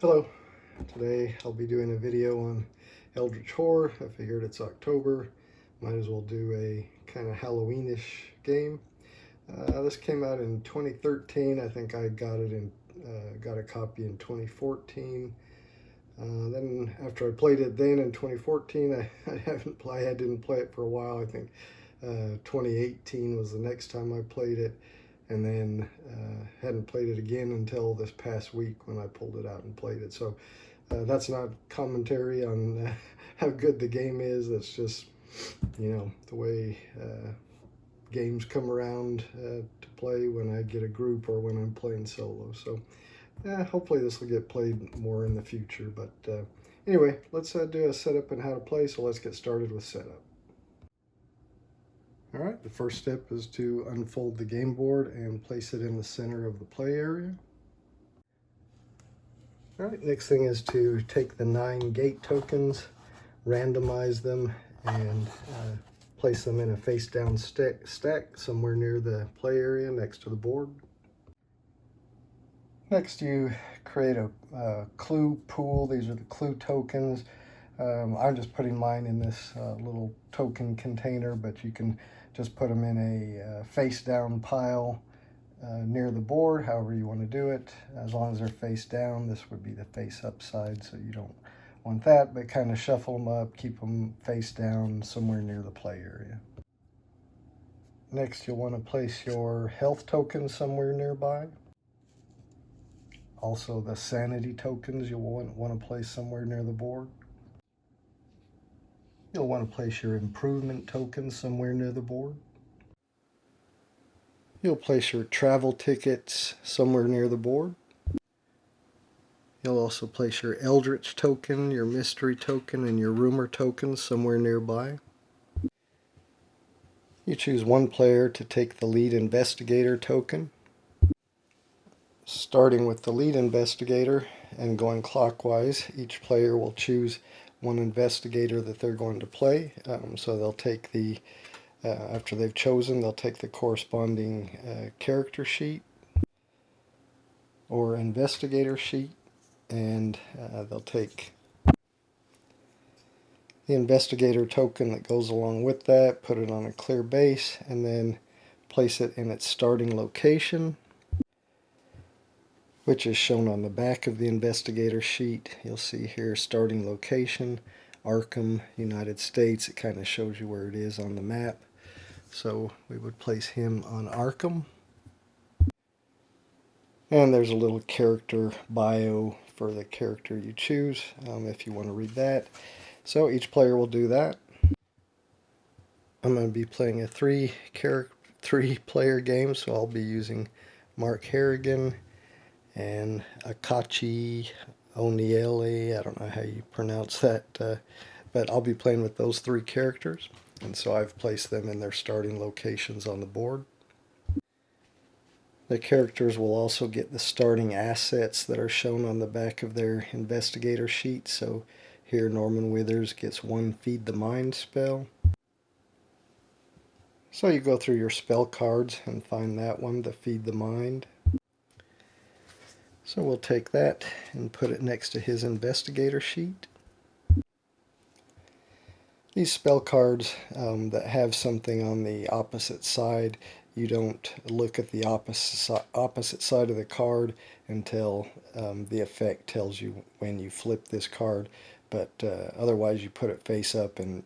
Hello, today I'll be doing a video on Eldritch Horror. I figured it's October, might as well do a kind of Halloweenish game. This came out in 2013. I think I got a copy in 2014. Then after I played it then in 2014, I didn't play it for a while. I think 2018 was the next time I played it, and then hadn't played it again until this past week when I pulled it out and played it. So that's not commentary on how good the game is. That's just, the way games come around to play when I get a group or when I'm playing solo. So hopefully this will get played more in the future. But anyway, let's do a setup and how to play. So let's get started with setup. All right, the first step is to unfold the game board and place it in the center of the play area. All right, next thing is to take the 9 gate tokens, randomize them, and place them in a face-down stack somewhere near the play area next to the board. Next, you create a clue pool. These are the clue tokens. I'm just putting mine in this little token container, but you can just put them in a face-down pile near the board, however you want to do it. As long as they're face down, this would be the face up side, so you don't want that, but kind of shuffle them up, keep them face down somewhere near the play area. Next, you'll want to place your health tokens somewhere nearby. Also, the sanity tokens you'll want to place somewhere near the board. You'll want to place your improvement tokens somewhere near the board. You'll place your travel tickets somewhere near the board. You'll also place your Eldritch token, your mystery token, and your rumor tokens somewhere nearby. You choose one player to take the lead investigator token. Starting with the lead investigator and going clockwise, each player will choose one investigator that they're going to play. So they'll take after they've chosen, they'll take the corresponding character sheet or investigator sheet, and they'll take the investigator token that goes along with that, put it on a clear base, and then place it in its starting location, which is shown on the back of the investigator sheet. You'll see here starting location, Arkham, United States. It kind of shows you where it is on the map. So we would place him on Arkham. And there's a little character bio for the character you choose if you want to read that. So each player will do that. I'm going to be playing a three-player game, so I'll be using Mark Harrigan and Akachi Oniele. I don't know how you pronounce that, but I'll be playing with those 3 characters. And so I've placed them in their starting locations on the board. The characters will also get the starting assets that are shown on the back of their investigator sheet. So here Norman Withers gets 1 Feed the Mind spell. So you go through your spell cards and find that one, the Feed the Mind. So we'll take that and put it next to his investigator sheet. These spell cards that have something on the opposite side, you don't look at the opposite side of the card until the effect tells you when you flip this card, but otherwise you put it face up and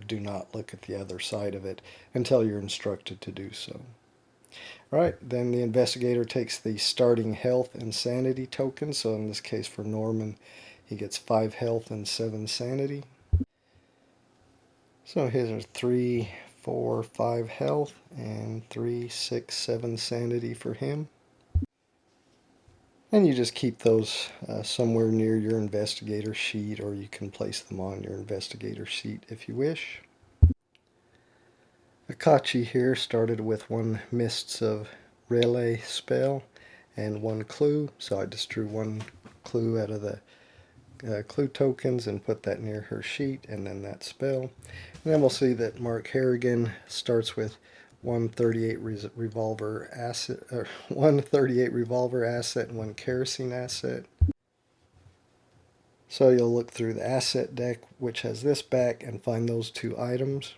do not look at the other side of it until you're instructed to do so. Alright, then the investigator takes the starting health and sanity tokens, so in this case for Norman he gets 5 health and 7 sanity. So here's our 3, 4, 5 health and 3, 6, 7 sanity for him. And you just keep those somewhere near your investigator sheet, or you can place them on your investigator sheet if you wish. Akachi here started with 1 Mists of Relay spell and 1 clue, so I just drew 1 clue out of the clue tokens and put that near her sheet, and then that spell. And then we'll see that Mark Harrigan starts with 138 revolver asset, or 138 revolver asset and 1 kerosene asset. So you'll look through the asset deck, which has this back, and find those two items.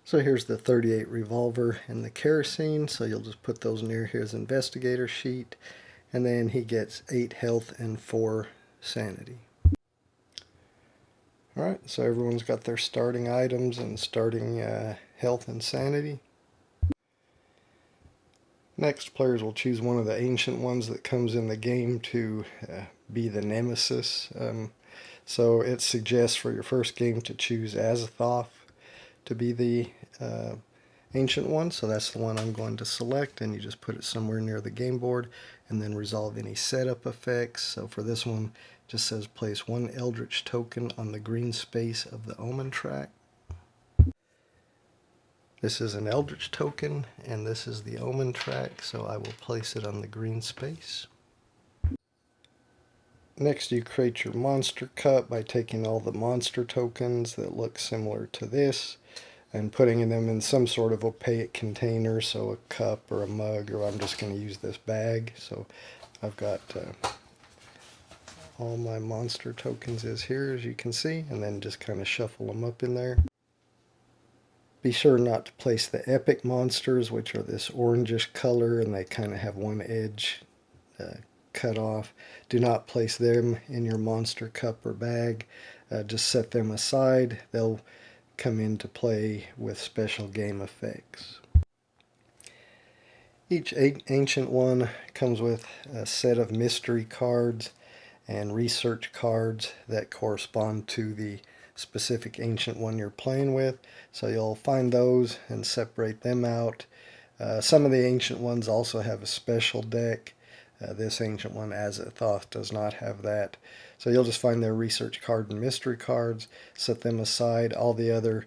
So here's the 38 revolver and the kerosene, so you'll just put those near his investigator sheet, and then he gets 8 health and 4 sanity. Alright, so everyone's got their starting items and starting health and sanity. Next, players will choose one of the ancient ones that comes in the game to be the nemesis. So it suggests for your first game to choose Azathoth to be the ancient one. So that's the one I'm going to select, and you just put it somewhere near the game board and then resolve any setup effects. So for this one, it just says place 1 Eldritch token on the green space of the Omen track. This is an Eldritch token, and this is the Omen track, so I will place it on the green space. Next, you create your monster cup by taking all the monster tokens that look similar to this and putting them in some sort of opaque container, so a cup or a mug, or I'm just going to use this bag. So I've got all my monster tokens is here, as you can see, and then just kind of shuffle them up in there. Be sure not to place the epic monsters, which are this orangish color, and they kind of have one edge cut off. Do not place them in your monster cup or bag. Just set them aside. They'll come into play with special game effects. Each ancient one comes with a set of mystery cards and research cards that correspond to the specific ancient one you're playing with. So you'll find those and separate them out. Some of the ancient ones also have a special deck. This ancient one, Azathoth, does not have that. So you'll just find their research card and mystery cards, set them aside. All the other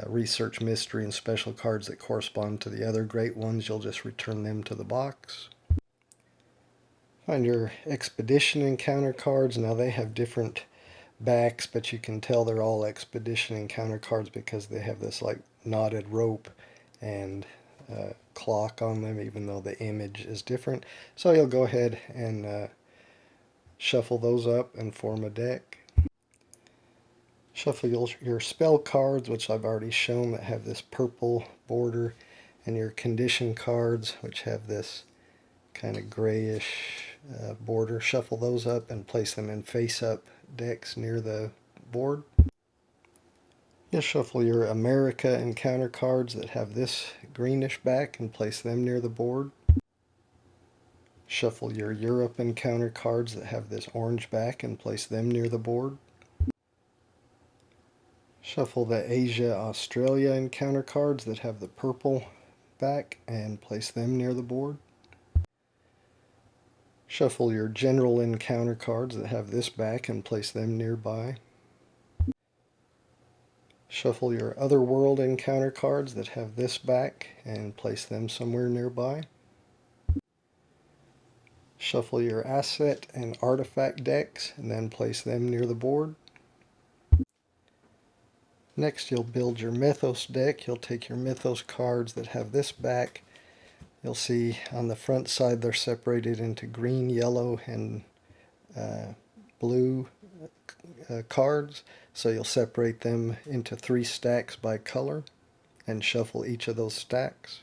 research, mystery, and special cards that correspond to the other great ones, you'll just return them to the box. Find your expedition encounter cards. Now they have different backs, but you can tell they're all expedition encounter cards because they have this like knotted rope and clock on them, even though the image is different. So you'll go ahead and shuffle those up and form a deck. Shuffle your spell cards, which I've already shown, that have this purple border, and your condition cards, which have this kind of grayish border. Shuffle those up and place them in face-up decks near the board. You'll shuffle your America encounter cards that have this greenish back and place them near the board. Shuffle your Europe encounter cards that have this orange back and place them near the board. Shuffle the Asia Australia encounter cards that have the purple back and place them near the board. Shuffle your general encounter cards that have this back and place them nearby. Shuffle your other world encounter cards that have this back and place them somewhere nearby. Shuffle your asset and artifact decks and then place them near the board. Next, you'll build your Mythos deck. You'll take your Mythos cards that have this back. You'll see on the front side they're separated into green, yellow, and blue cards. So you'll separate them into 3 stacks by color and shuffle each of those stacks.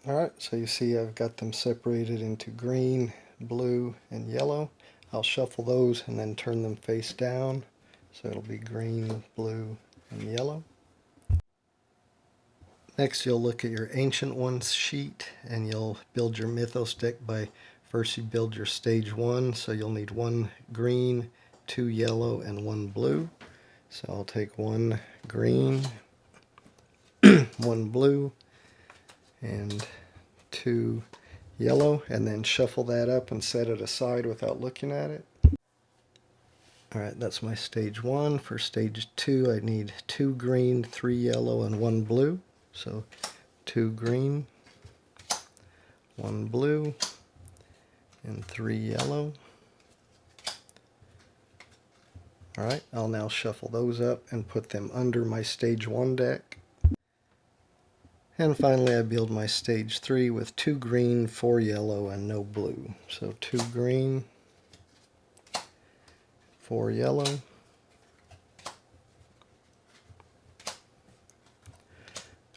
Alright, so you see I've got them separated into green, blue, and yellow. I'll shuffle those and then turn them face down. So it'll be green, blue, and yellow. Next, you'll look at your Ancient Ones sheet, and you'll build your Mythos deck by first you build your stage 1. So you'll need 1 green, 2 yellow, and 1 blue. So I'll take 1 green, 1 blue, and 2 yellow, and then shuffle that up and set it aside without looking at it. Alright, that's my stage 1. For stage 2, I need 2 green, 3 yellow, and 1 blue. So 2 green, 1 blue, and 3 yellow. Alright, I'll now shuffle those up and put them under my stage 1 deck. And finally I build my stage 3 with 2 green, 4 yellow, and no blue. So 2 green, 4 yellow.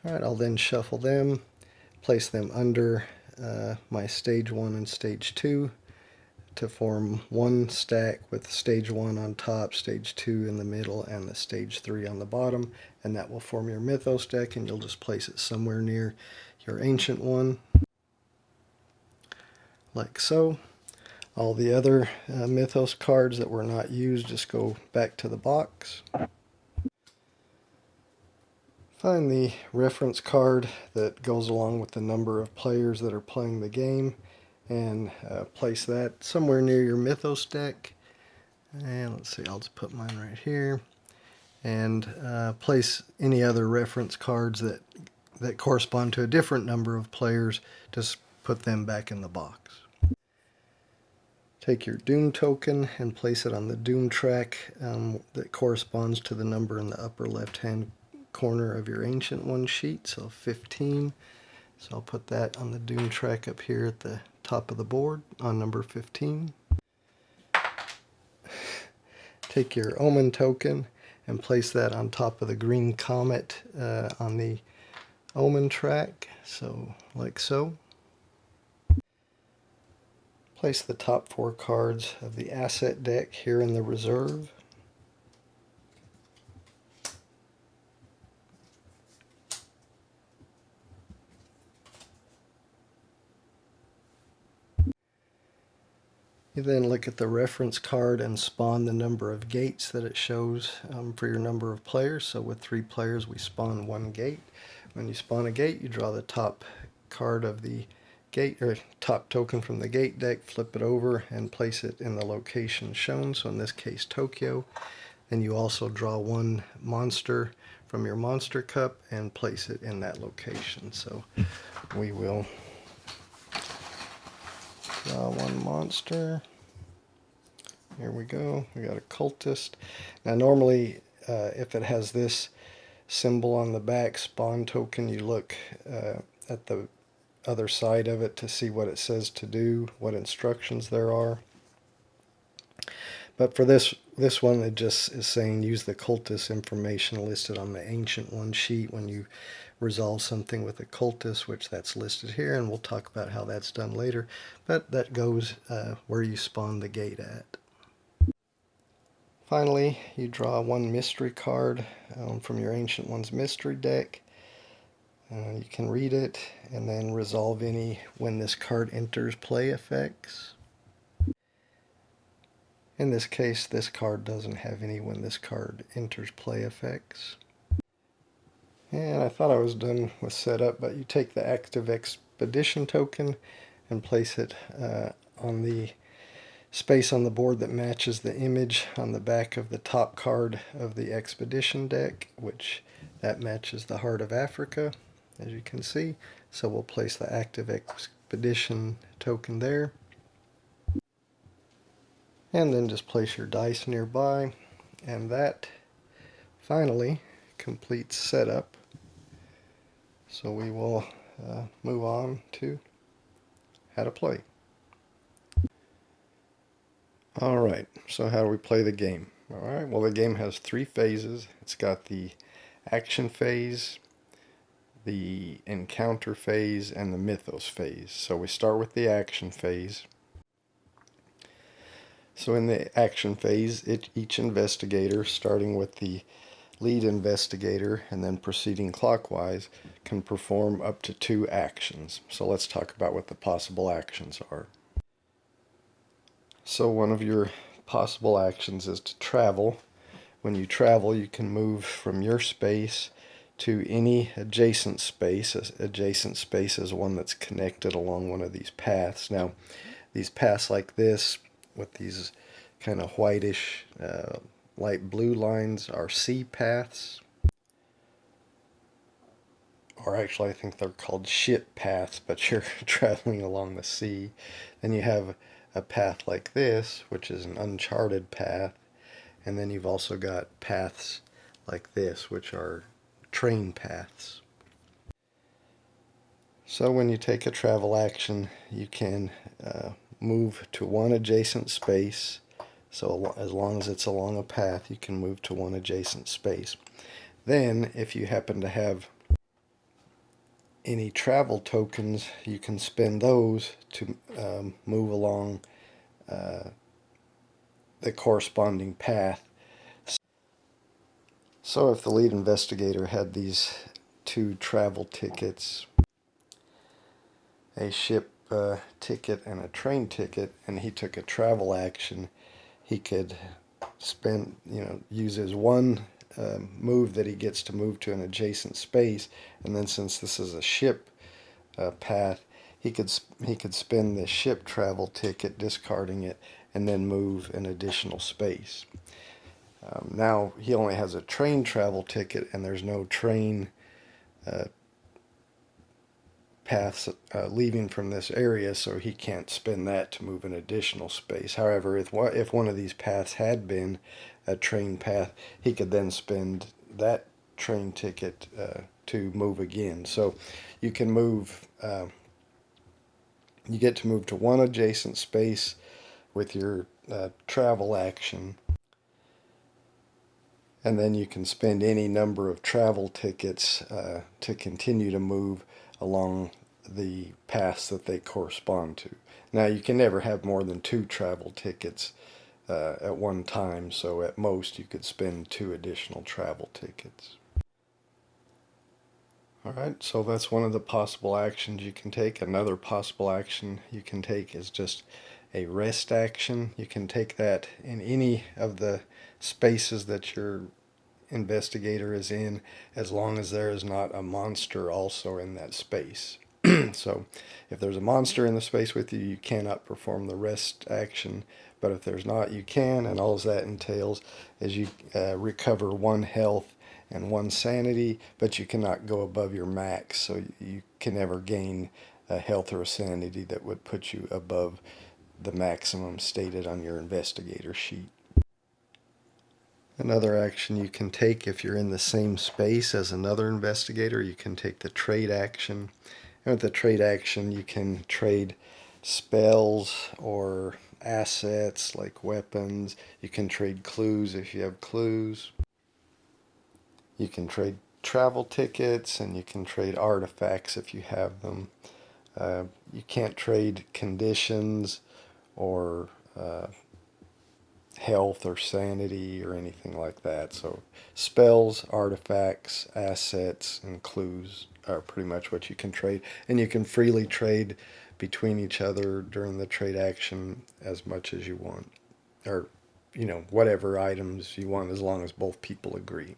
Alright, I'll then shuffle them, place them under my stage 1 and stage 2 to form one stack with stage 1 on top, stage 2 in the middle, and the stage 3 on the bottom, and that will form your Mythos deck, and you'll just place it somewhere near your Ancient one, like so. All the other Mythos cards that were not used just go back to the box. Find the reference card that goes along with the number of players that are playing the game, and place that somewhere near your Mythos deck. And let's see, I'll just put mine right here. And place any other reference cards that correspond to a different number of players. Just put them back in the box. Take your Doom token and place it on the Doom track that corresponds to the number in the upper left-hand corner of your Ancient One sheet, so 15. So I'll put that on the Doom track up here at the top of the board on number 15. Take your Omen token and place that on top of the green comet on the Omen track, so like so. Place the top 4 cards of the asset deck here in the reserve. You then look at the reference card and spawn the number of gates that it shows for your number of players. So with 3 players we spawn 1 gate. When you spawn a gate, you draw the top card of the gate, or top token from the gate deck, flip it over and place it in the location shown, so in this case Tokyo. Then you also draw 1 monster from your monster cup and place it in that location. So we will draw 1 monster. Here we go. We got a cultist. Now normally if it has this symbol on the back, spawn token, you look at the other side of it to see what it says to do, what instructions there are. But for this one, it just is saying use the cultist information listed on the Ancient One sheet when you resolve something with a cultist, which that's listed here, and we'll talk about how that's done later. But that goes where you spawn the gate at. Finally, you draw 1 mystery card from your Ancient One's mystery deck. You can read it and then resolve any when this card enters play effects. In this case, this card doesn't have any when this card enters play effects. And I thought I was done with setup, but you take the active expedition token and place it on the space on the board that matches the image on the back of the top card of the expedition deck, which that matches the Heart of Africa, as you can see. So we'll place the active expedition token there. And then just place your dice nearby, and that finally completes setup. So we will move on to how to play. Alright, so how do we play the game? Alright, well, the game has 3 phases. It's got the action phase, the encounter phase, and the mythos phase. So we start with the action phase. So in the action phase, each investigator, starting with the lead investigator and then proceeding clockwise, can perform up to 2 actions. So let's talk about what the possible actions are. So one of your possible actions is to travel. When you travel, you can move from your space to any adjacent space. Adjacent space is one that's connected along one of these paths. Now, these paths like this, with these kind of whitish, light blue lines, are sea paths. Or actually, I think they're called ship paths, but you're traveling along the sea. Then you have a path like this, which is an uncharted path, and then you've also got paths like this, which are train paths. So when you take a travel action, you can move to one adjacent space. So as long as it's along a path, you can move to one adjacent space. Then, if you happen to have any travel tokens, you can spend those to move along the corresponding path. So if the lead investigator had these two travel tickets, a ship ticket and a train ticket, and he took a travel action, he could use his one move that he gets to move to an adjacent space, and then since this is a ship path, he could spend the ship travel ticket, discarding it, and then move an additional space. Now he only has a train travel ticket, and there's no train paths leaving from this area, so he can't spend that to move an additional space. However, if one of these paths had been a train path, he could then spend that train ticket to move again. So you can move, you get to move to one adjacent space with your travel action, and then you can spend any number of travel tickets to continue to move along the paths that they correspond to. Now, you can never have more than two travel tickets at one time, so at most you could spend two additional travel tickets. Alright, so that's one of the possible actions you can take. Another possible action you can take is just a rest action. You can take that in any of the spaces that your investigator is in, as long as there is not a monster also in that space. So if there's a monster in the space with you, you cannot perform the rest action, but if there's not, you can, and all that entails is you recover 1 health and 1 sanity, but you cannot go above your max, so you can never gain a health or a sanity that would put you above the maximum stated on your investigator sheet. Another action you can take if you're in the same space as another investigator, you can take the trade action. And with the trade action, you can trade spells or assets like weapons. You can trade clues if you have clues. You can trade travel tickets, and you can trade artifacts if you have them. You can't trade conditions or health or sanity or anything like that. So spells, artifacts, assets, and clues are pretty much what you can trade. And you can freely trade between each other during the trade action as much as you want. Or, whatever items you want, as long as both people agree.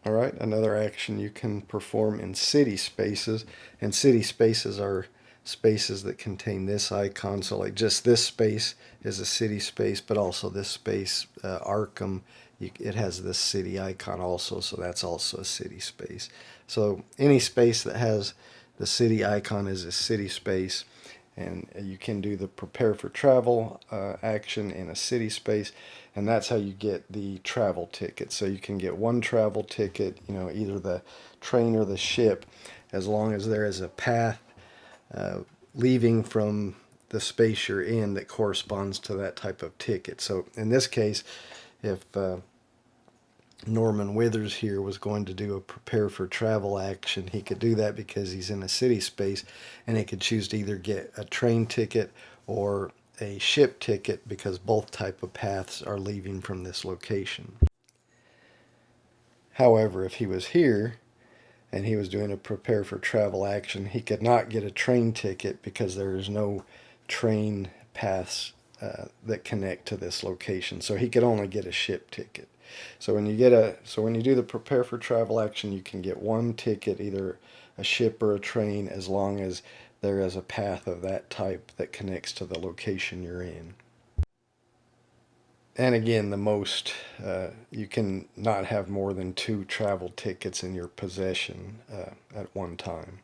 Alright, another action you can perform in city spaces. And city spaces are spaces that contain this icon. So like just this space is a city space, but also this space, Arkham, it has this city icon also, so that's also a city space. So any space that has the city icon is a city space, and you can do the prepare for travel action in a city space, and that's how you get the travel ticket. So you can get 1 travel ticket, either the train or the ship, as long as there is a path leaving from the space you're in that corresponds to that type of ticket. So in this case, if Norman Withers here was going to do a prepare for travel action, he could do that because he's in a city space, and he could choose to either get a train ticket or a ship ticket because both type of paths are leaving from this location. However, if he was here and he was doing a prepare for travel action, he could not get a train ticket because there is no train paths that connect to this location. So he could only get a ship ticket. So when you do the prepare for travel action, you can get 1 ticket, either a ship or a train, as long as there is a path of that type that connects to the location you're in. And again, the most, you can not have more than 2 travel tickets in your possession at one time.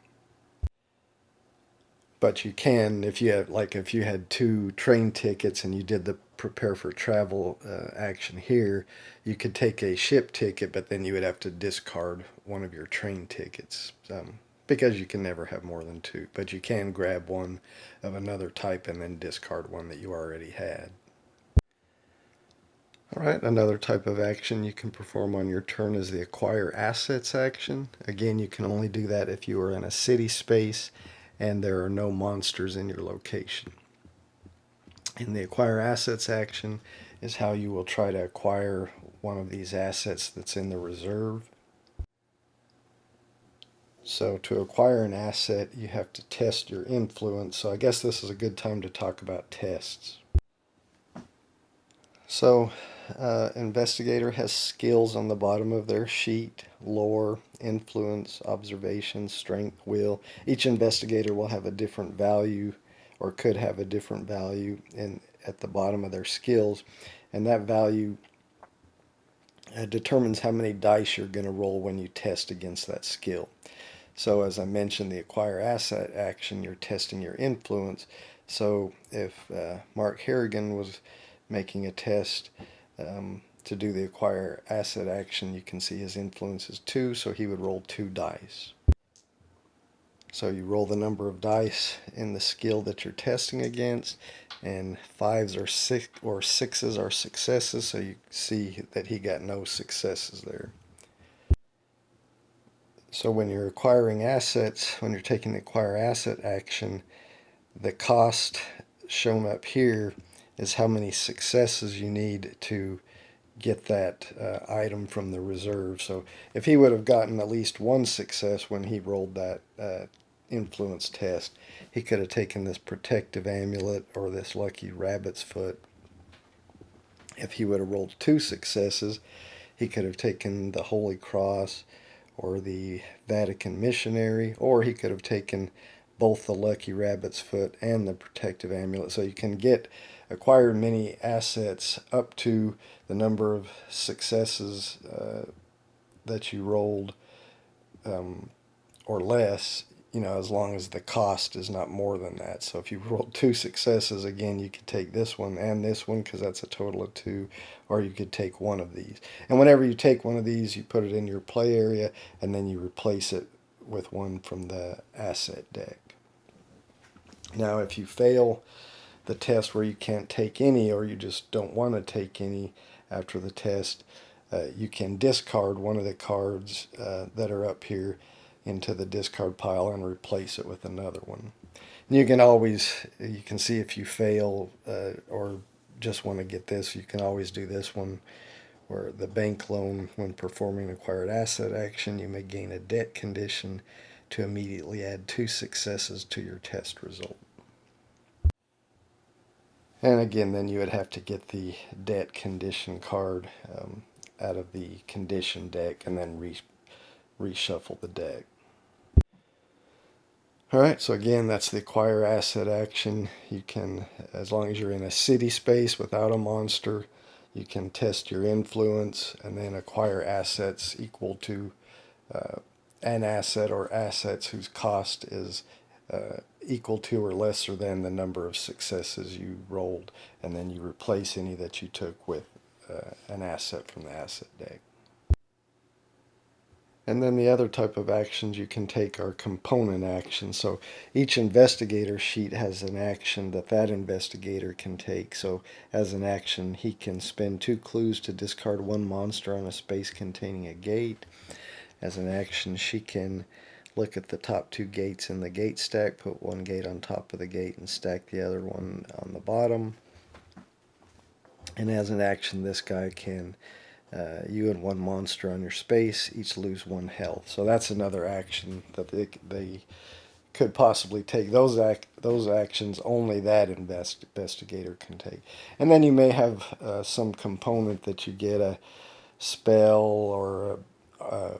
But you can, if you had 2 train tickets and you did the prepare for travel action here, you could take a ship ticket, but then you would have to discard one of your train tickets. because you can never have more than two, but you can grab one of another type and then discard one that you already had. All right, another type of action you can perform on your turn is the acquire assets action. Again, you can only do that if you are in a city space and there are no monsters in your location. And the acquire assets action is how you will try to acquire one of these assets that's in the reserve. So to acquire an asset, you have to test your influence. So I guess this is a good time to talk about tests. So investigator has skills on the bottom of their sheet: lore, influence, observation, strength, will. Each investigator will have a different value, or could have a different value at the bottom of their skills, and that value determines how many dice you're going to roll when you test against that skill. So as I mentioned, the acquire asset action, you're testing your influence. So if Mark Harrigan was making a test to do the acquire asset action, you can see his influence is 2, so he would roll 2 dice. So you roll the number of dice in the skill that you're testing against, and 5s are 6 or 6s are successes, so you see that he got no successes there. So when you're acquiring assets, when you're taking the acquire asset action, the cost shown up here is how many successes you need to get that item from the reserve. So if he would have gotten at least 1 success when he rolled that influence test, he could have taken this protective amulet or this lucky rabbit's foot. If he would have rolled 2 successes, he could have taken the Holy Cross or the Vatican missionary, or he could have taken both the lucky rabbit's foot and the protective amulet. So you can acquire many assets up to the number of successes that you rolled, or less, as long as the cost is not more than that. So if you rolled 2 successes, again, you could take this one and this one because that's a total of 2, or you could take one of these. And whenever you take one of these, you put it in your play area and then you replace it with one from the asset deck. Now, if you fail the test where you can't take any, or you just don't want to take any after the test, you can discard one of the cards that are up here into the discard pile and replace it with another one. And you can see if you fail or just want to get this, you can always do this one, where the bank loan, when performing acquired asset action, you may gain a debt condition to immediately add 2 successes to your test result. And again, then you would have to get the debt condition card out of the condition deck and then reshuffle the deck. Alright, so again, that's the acquire asset action. You can, as long as you're in a city space without a monster, you can test your influence and then acquire assets equal to an asset or assets whose cost is equal to or lesser than the number of successes you rolled, and then you replace any that you took with an asset from the asset deck. And then the other type of actions you can take are component actions. So each investigator sheet has an action that investigator can take. So as an action, he can spend 2 clues to discard 1 monster on a space containing a gate. As an action, she can look at the top 2 gates in the gate stack, put 1 gate on top of the gate and stack the other one on the bottom. And as an action, this guy can you and 1 monster on your space each lose 1 health. So that's another action that they could possibly take. Those actions only that investigator can take. And then you may have some component that you get a spell or a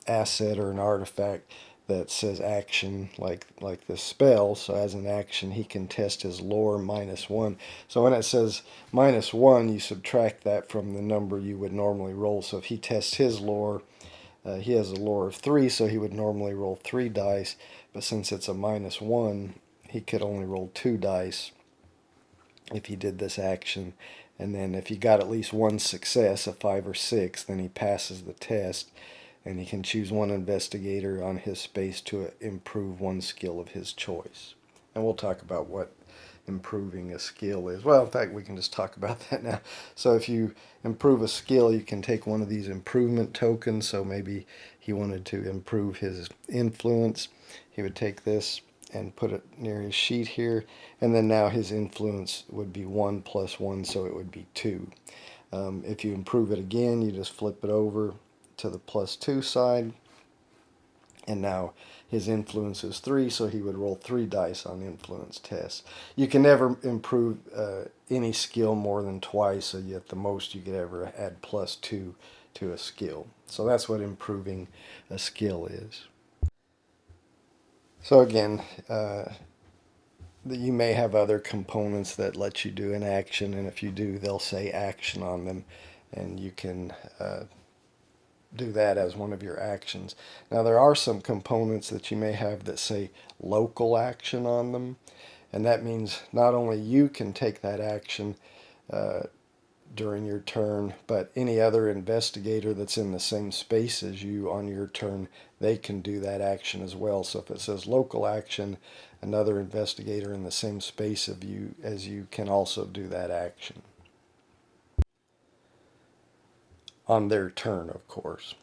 asset or an artifact that says action, like the spell. So as an action, he can test his lore -1. So when it says -1, you subtract that from the number you would normally roll. So if he tests his lore, he has a lore of 3, so he would normally roll 3 dice. But since it's a -1, he could only roll 2 dice if he did this action. And then if he got at least 1 success, a 5 or 6, then he passes the test. and he can choose one investigator on his space to improve one skill of his choice. And we'll talk about what improving a skill is. Well, in fact, we can just talk about that now. So if you improve a skill, you can take one of these improvement tokens. So maybe he wanted to improve his influence. He would take this and put it near his sheet here, and then now his influence would be 1 plus 1, so it would be 2. If you improve it again, you just flip it over to the +2 side, and now his influence is 3, so he would roll 3 dice on influence tests. You can never improve any skill more than twice, so at the most you could ever add +2 to a skill. So that's what improving a skill is. So again, you may have other components that let you do an action, and if you do, they'll say action on them, and you can do that as one of your actions. Now there are some components that you may have that say local action on them, and that means not only you can take that action during your turn, but any other investigator that's in the same space as you on your turn, they can do that action as well. So if it says local action, another investigator in the same space of you as you can also do that action on their turn, of course.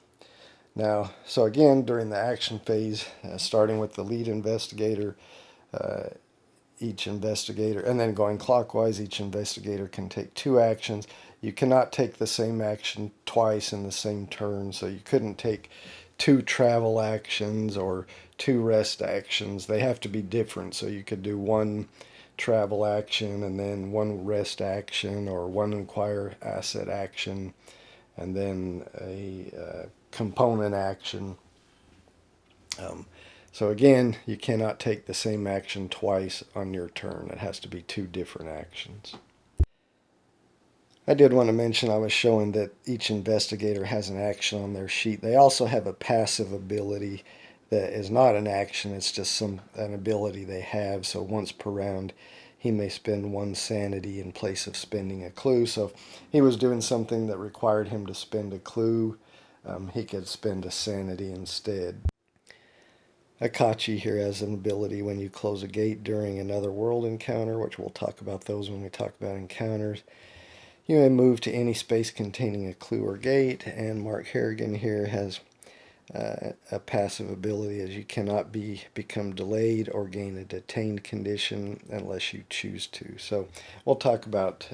Now, so again, during the action phase, starting with the lead investigator, each investigator, and then going clockwise, each investigator can take 2 actions. You cannot take the same action twice in the same turn, so you couldn't take 2 travel actions or 2 rest actions. They have to be different, so you could do 1 travel action and then 1 rest action, or 1 acquire asset action and then a component action. So again, you cannot take the same action twice on your turn. It has to be 2 different actions. I did want to mention I was showing that each investigator has an action on their sheet. They also have a passive ability that is not an action. It's just an ability they have. So once per round, he may spend 1 sanity in place of spending a clue. So if he was doing something that required him to spend a clue, he could spend a sanity instead. Akachi here has an ability when you close a gate during another world encounter, which we'll talk about those when we talk about encounters. You may move to any space containing a clue or gate, and Mark Harrigan here has a passive ability as you cannot become delayed or gain a detained condition unless you choose to. So we'll talk about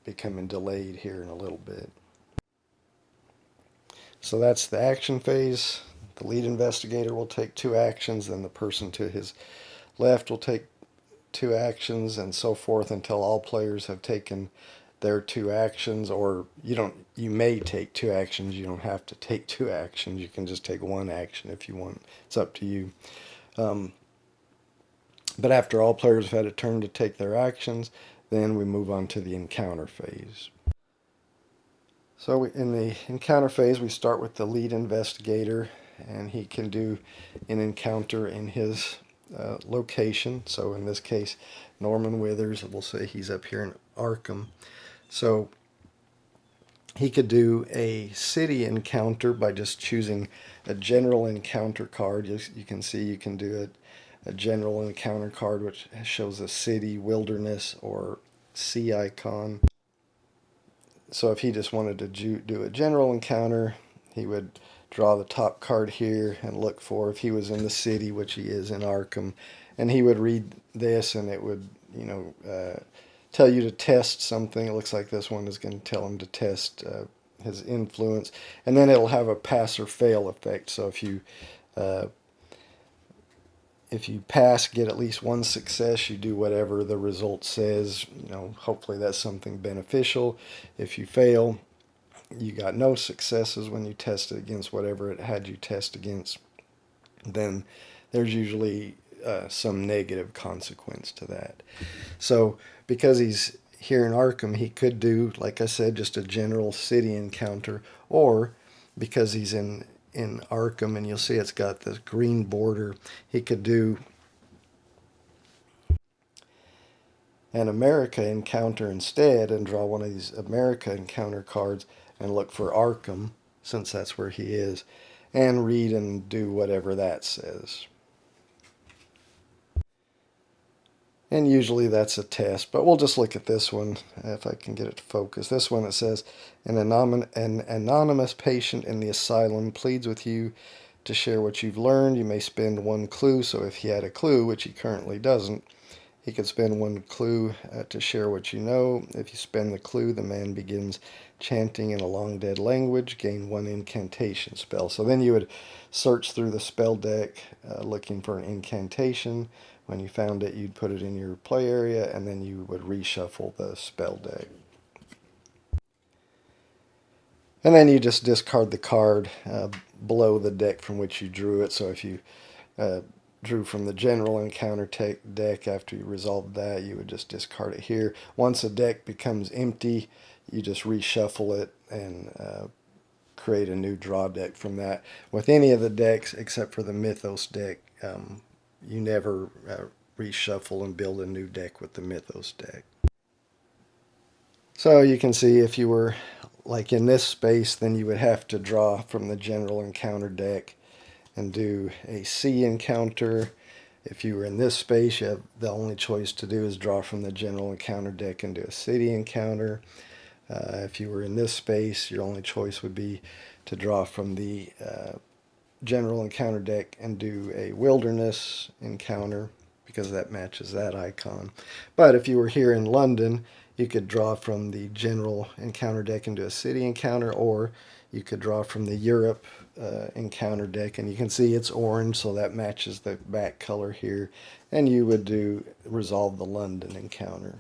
becoming delayed here in a little bit. So that's the action phase. The lead investigator will take 2 actions, then the person to his left will take 2 actions, and so forth until all players have taken their 2 actions. Or you may take 2 actions. You don't have to take 2 actions. You can just take 1 action if you want. It's up to you. But after all players have had a turn to take their actions, then we move on to the encounter phase. So in the encounter phase, we start with the lead investigator, and he can do an encounter in his location. So in this case, Norman Withers, we'll say he's up here in Arkham. So he could do a city encounter by just choosing a general encounter card. You can see you can do a general encounter card which shows a city, wilderness, or sea icon. So if he just wanted to do a general encounter, he would draw the top card here and look for if he was in the city, which he is in Arkham, and he would read this, and it would, tell you to test something. It looks like this one is going to tell him to test his influence, and then it'll have a pass or fail effect. So if you pass, get at least 1 success, you do whatever the result says. Hopefully that's something beneficial. If you fail, you got no successes when you test it against whatever it had you test against. Then there's usually some negative consequence to that. So because he's here in Arkham, he could do, like I said, just a general city encounter, or because he's in Arkham, and you'll see it's got this green border, he could do an America encounter instead and draw one of these America encounter cards and look for Arkham, since that's where he is. and read and do whatever that says. And usually that's a test, but we'll just look at this one if I can get it to focus. This one, it says, an anonymous patient in the asylum pleads with you to share what you've learned. You may spend one clue, so if he had a clue, which he currently doesn't, he could spend one clue to share what you know. If you spend the clue, the man begins chanting in a long dead language, gain one incantation spell. So then you would search through the spell deck looking for an incantation. When you found it, you'd put it in your play area, and then you would reshuffle the spell deck. And then you just discard the card below the deck from which you drew it. So if you drew from the general encounter deck after you resolved that, you would just discard it here. Once a deck becomes empty, you just reshuffle it and create a new draw deck from that. With any of the decks except for the Mythos deck, you never reshuffle and build a new deck with the Mythos deck. So you can see if you were like in this space, then you would have to draw from the general encounter deck and do a sea encounter. If you were in this space, you have the only choice to do is draw from the general encounter deck and do a city encounter. If you were in this space, your only choice would be to draw from the general encounter deck and do a wilderness encounter because that matches that icon. But if you were here in London, you could draw from the general encounter deck and do a city encounter, or you could draw from the Europe encounter deck, and you can see it's orange, so that matches the back color here, and you would resolve the London encounter.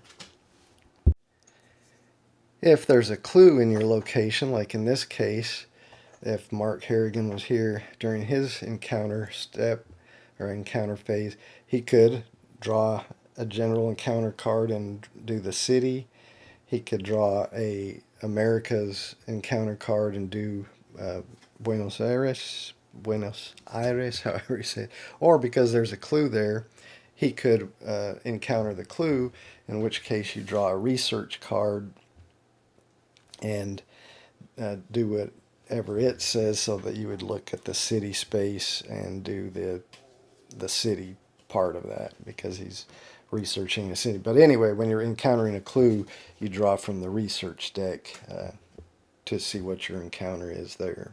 If there's a clue in your location, like in this case, if Mark Harrigan was here during his encounter step or encounter phase, he could draw a general encounter card and do the city. He could draw a America's encounter card and do Buenos Aires, however you say it. Or because there's a clue there, he could encounter the clue, in which case you draw a research card and do whatever it says, so that you would look at the city space and do the city part of that because he's researching a city. But anyway, when you're encountering a clue, you draw from the research deck to see what your encounter is there.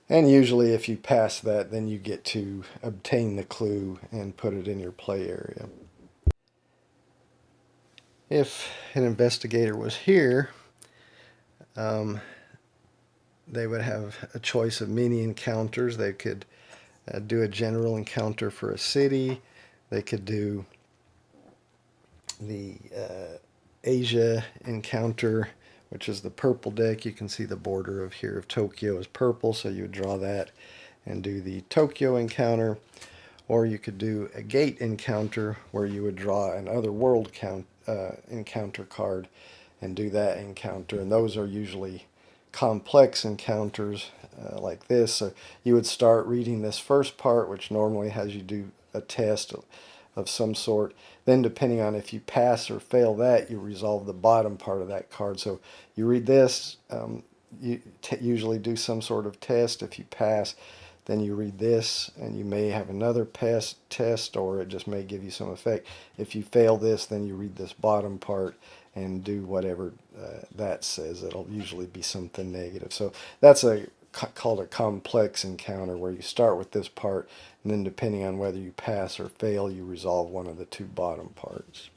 And usually if you pass that, then you get to obtain the clue and put it in your play area. If an investigator was here, they would have a choice of many encounters. They could do a general encounter for a city. They could do the Asia encounter, which is the purple deck. You can see the border of here of Tokyo is purple, so you would draw that and do the Tokyo encounter. Or you could do a gate encounter where you would draw an other world encounter card and do that encounter. And those are usually complex encounters like this. So you would start reading this first part, which normally has you do a test of some sort. Then depending on if you pass or fail that, you resolve the bottom part of that card. So you read this, you usually do some sort of test. If you pass, then you read this, and you may have another test, or it just may give you some effect. If you fail this, then you read this bottom part and do whatever that says. It'll usually be something negative. So that's called a complex encounter, where you start with this part, and then depending on whether you pass or fail, you resolve one of the two bottom parts.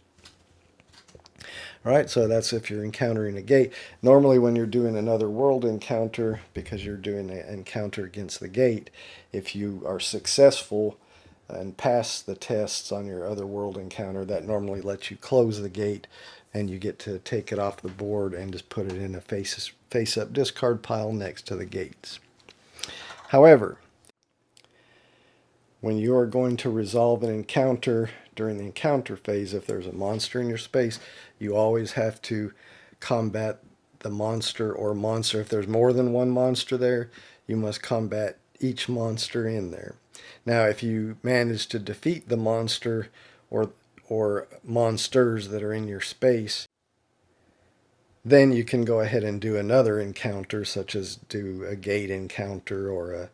All right, so that's if you're encountering a gate. Normally when you're doing another world encounter, because you're doing an encounter against the gate, if you are successful and pass the tests on your other world encounter, that normally lets you close the gate, and you get to take it off the board and just put it in a face-up discard pile next to the gates. However, when you are going to resolve an encounter during the encounter phase, if there's a monster in your space, you always have to combat the monster or monster. If there's more than one monster there, you must combat each monster in there. Now, if you manage to defeat the monster or monsters that are in your space, Then you can go ahead and do another encounter, such as do a gate encounter or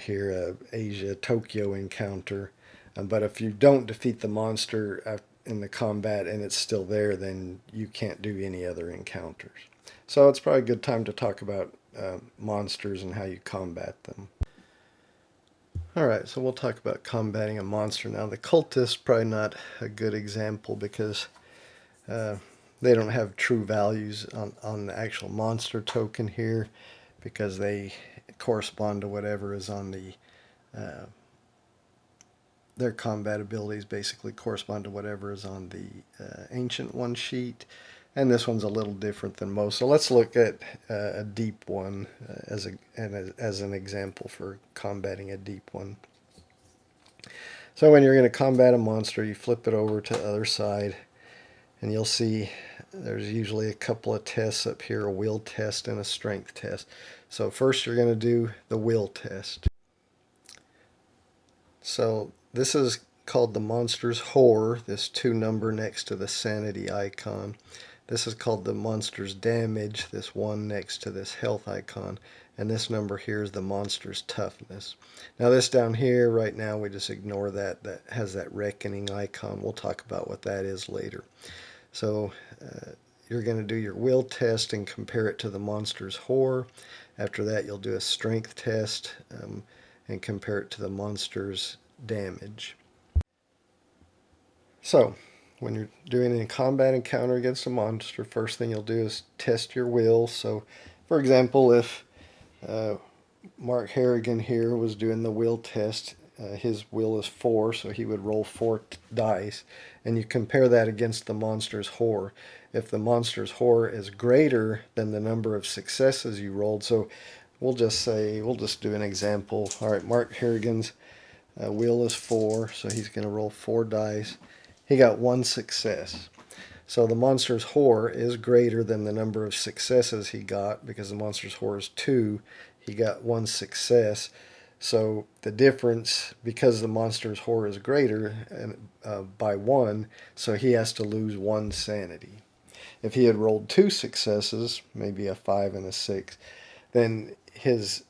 here a Asia Tokyo encounter. But if you don't defeat the monster in the combat and it's still there, then you can't do any other encounters. So it's probably a good time to talk about monsters and how you combat them. Alright, so we'll talk about combating a monster now. The cultist, probably not a good example because they don't have true values on the actual monster token here because they correspond to whatever is on the their combat abilities basically correspond to whatever is on the Ancient One sheet, and this one's a little different than most. So let's look at a deep one as an example for combating a deep one. So when you're going to combat a monster, you flip it over to the other side, and you'll see there's usually a couple of tests up here, a will test and a strength test. So first you're going to do the will test. So this is called the monster's horror, this 2 number next to the sanity icon. This is called the monster's damage, this 1 next to this health icon. And this number here is the monster's toughness. Now this down here, right now, we just ignore that. That has that reckoning icon. We'll talk about what that is later. So you're going to do your will test and compare it to the monster's horror. After that, you'll do a strength test and compare it to the monster's damage. So, when you're doing a combat encounter against a monster, first thing you'll do is test your will. So, for example, if Mark Harrigan here was doing the will test, his will is 4, so he would roll 4 dice, and you compare that against the monster's horror. If the monster's horror is greater than the number of successes you rolled, so we'll just do an example. All right, Mark Harrigan's will is 4, so he's going to roll 4 dice. He got 1 success. So the monster's horror is greater than the number of successes he got, because the monster's horror is 2. He got 1 success. So the difference, because the monster's horror is greater by 1, so he has to lose 1 sanity. If he had rolled 2 successes, maybe a 5 and a 6, then his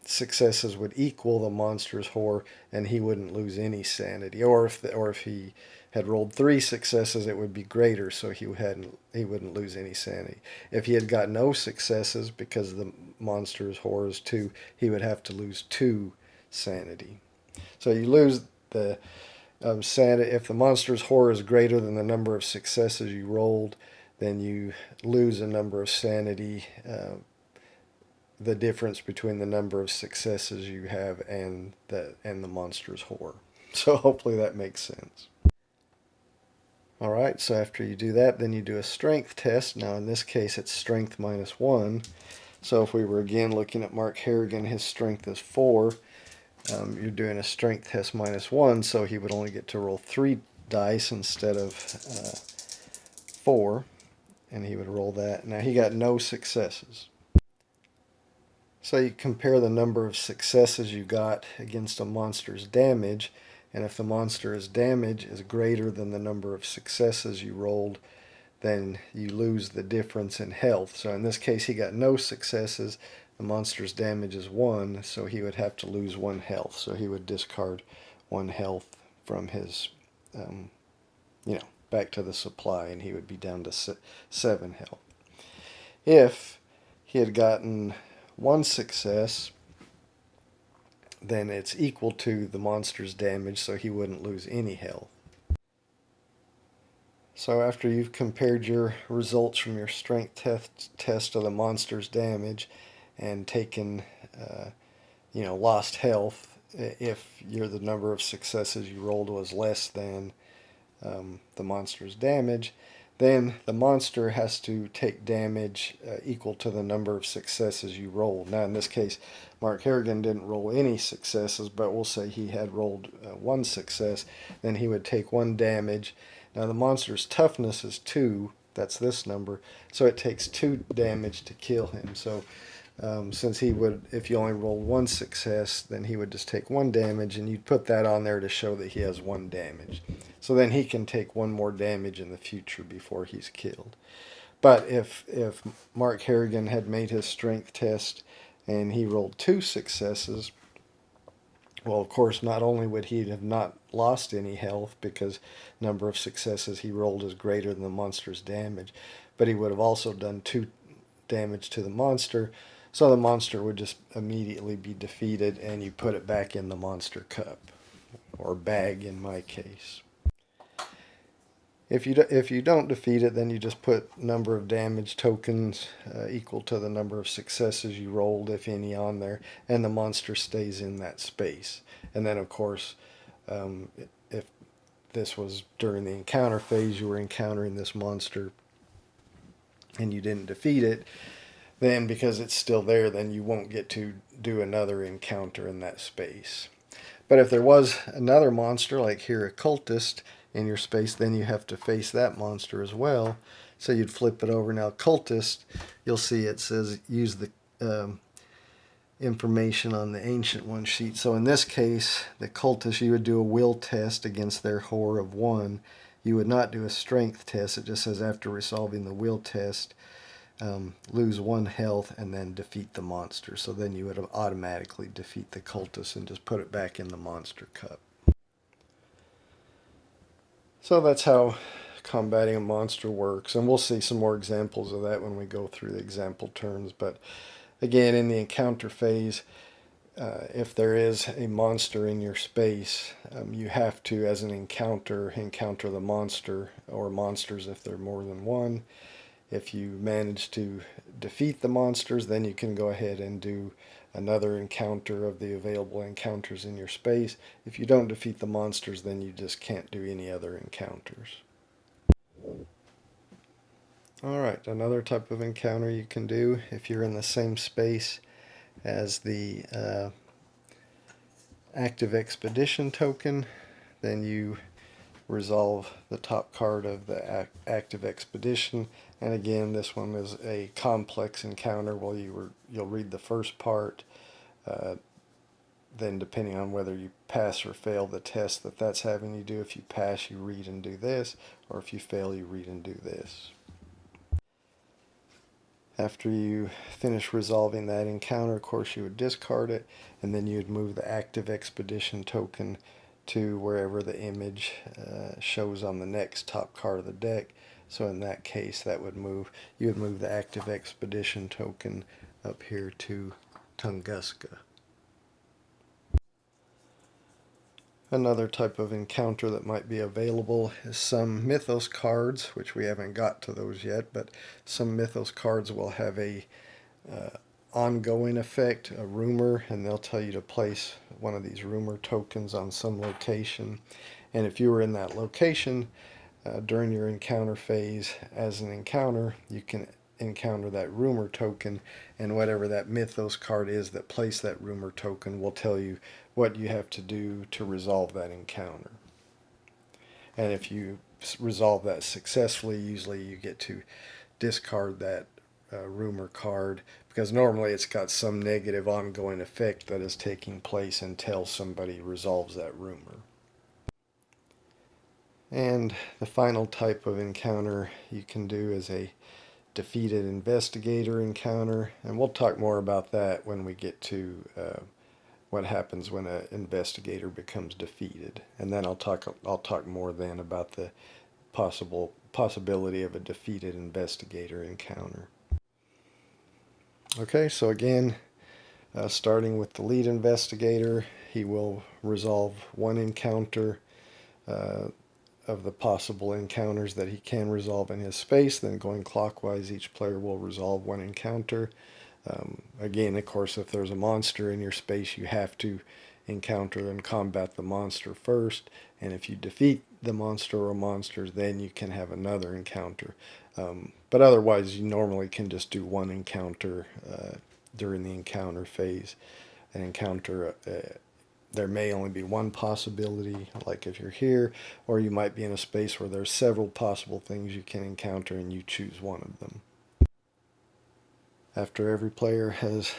successes would equal the monster's horror, and he wouldn't lose any sanity. Or if he had rolled 3 successes, it would be greater, so he wouldn't lose any sanity. If he had got no successes because the monster's horror is 2, he would have to lose 2 sanity. So you lose the sanity. If the monster's horror is greater than the number of successes you rolled, then you lose a number of sanity, the difference between the number of successes you have and the monster's horror. So hopefully that makes sense. Alright, so after you do that, then you do a strength test. Now in this case it's strength minus 1. So if we were again looking at Mark Harrigan, his strength is 4. You're doing a strength test minus 1, so he would only get to roll 3 dice instead of 4. And he would roll that. Now he got no successes. So you compare the number of successes you got against a monster's damage, and if the monster's damage is greater than the number of successes you rolled, then you lose the difference in health. So in this case he got no successes, the monster's damage is 1, so he would have to lose 1 health. So he would discard 1 health from his, back to the supply, and he would be down to 7 health. If he had gotten 1 success, then it's equal to the monster's damage, so he wouldn't lose any health. So after you've compared your results from your strength test to the monster's damage and taken, lost health, if the number of successes you rolled was less than the monster's damage, then the monster has to take damage equal to the number of successes you rolled. Now in this case, Mark Harrigan didn't roll any successes, but we'll say he had rolled 1 success, then he would take 1 damage. Now the monster's toughness is 2, that's this number, so it takes 2 damage to kill him. So since if you only rolled 1 success, then he would just take 1 damage, and you'd put that on there to show that he has 1 damage. So then he can take one more damage in the future before he's killed. But if Mark Harrigan had made his strength test and he rolled 2 successes, well, of course, not only would he have not lost any health because number of successes he rolled is greater than the monster's damage, but he would have also done 2 damage to the monster, so the monster would just immediately be defeated and you put it back in the monster cup, or bag in my case. If you don't defeat it, then you just put number of damage tokens equal to the number of successes you rolled, if any, on there, and the monster stays in that space. And then, of course, if this was during the encounter phase, you were encountering this monster and you didn't defeat it, then because it's still there, then you won't get to do another encounter in that space. But if there was another monster, like here a cultist, in your space, then you have to face that monster as well. So you'd flip it over. Now cultist, you'll see it says use the information on the Ancient One sheet. So in this case, the cultist, you would do a will test against their horror of 1. You would not do a strength test. It just says after resolving the will test, lose 1 health and then defeat the monster. So then you would automatically defeat the cultist and just put it back in the monster cup. So that's how combating a monster works, and we'll see some more examples of that when we go through the example turns. But again, in the encounter phase, if there is a monster in your space, you have to, as an encounter the monster, or monsters if they're more than one. If you manage to defeat the monsters, then you can go ahead and do another encounter of the available encounters in your space. If you don't defeat the monsters, then you just can't do any other encounters. Alright, another type of encounter you can do if you're in the same space as the active expedition token, then you resolve the top card of the active expedition. And again, this one is a complex encounter. Well, you'll read the first part, then depending on whether you pass or fail the test that's having you do, if you pass you read and do this, or if you fail you read and do this. After you finish resolving that encounter, of course, you would discard it, and then you would move the active expedition token to wherever the image shows on the next top card of the deck. So in that case, you would move the active expedition token up here to Tunguska. Another type of encounter that might be available is some Mythos cards, which we haven't got to those yet, but some Mythos cards will have a ongoing effect, a rumor, and they'll tell you to place one of these rumor tokens on some location. And if you were in that location during your encounter phase as an encounter, you can encounter that rumor token, and whatever that Mythos card is that placed that rumor token will tell you what you have to do to resolve that encounter. And if you resolve that successfully, usually you get to discard that rumor card, because normally it's got some negative ongoing effect that is taking place until somebody resolves that rumor. And the final type of encounter you can do is a defeated investigator encounter, and we'll talk more about that when we get to what happens when an investigator becomes defeated, and then I'll talk more then about the possibility of a defeated investigator encounter. Okay, so again, starting with the lead investigator, he will resolve 1 encounter of the possible encounters that he can resolve in his space. Then going clockwise, each player will resolve 1 encounter. Again, of course, if there's a monster in your space, you have to encounter and combat the monster first. And if you defeat the monster or monsters, then you can have another encounter. But otherwise, you normally can just do 1 encounter during the encounter phase. An encounter, there may only be 1 possibility, like if you're here, or you might be in a space where there's several possible things you can encounter and you choose one of them. After every player has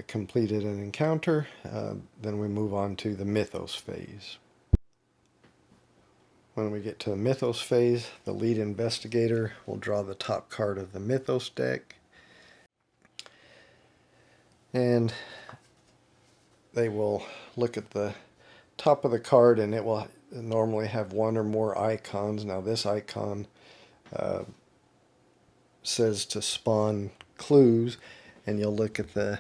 completed an encounter, then we move on to the Mythos phase. when we get to the Mythos phase, the lead investigator will draw the top card of the Mythos deck. And they will look at the top of the card, and it will normally have one or more icons. Now this icon says to spawn clues, and you'll look at the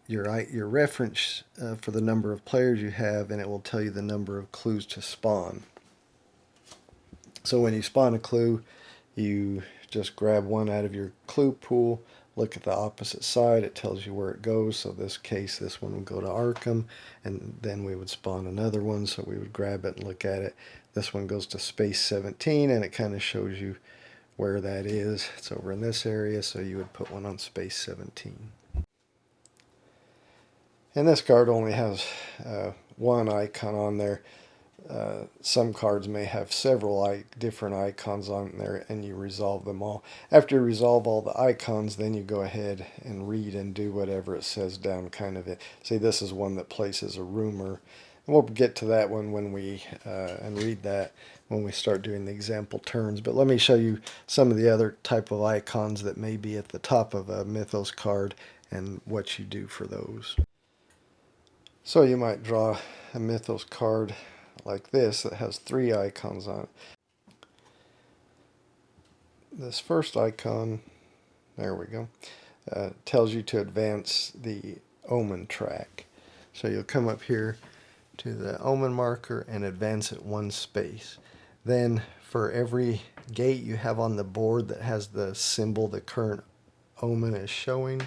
your reference for the number of players you have, and it will tell you the number of clues to spawn. So when you spawn a clue, you just grab one out of your clue pool, look at the opposite side, it tells you where it goes. So in this case, this one would go to Arkham, and then we would spawn another one, so we would grab it and look at it. This one goes to space 17, and it kind of shows you where that is. It's over in this area, so you would put one on space 17. And this card only has one icon on there. Some cards may have several different icons on there, and you resolve them all. After you resolve all the icons, then you go ahead and read and do whatever it says down kind of it. See, this is one that places a rumor. And we'll get to that one when we and read that when we start doing the example turns. But let me show you some of the other type of icons that may be at the top of a Mythos card and what you do for those. So you might draw a Mythos card like this that has 3 icons on it. This first icon, there we go, tells you to advance the omen track. So you'll come up here to the omen marker and advance it 1 space. Then for every gate you have on the board that has the symbol the current omen is showing,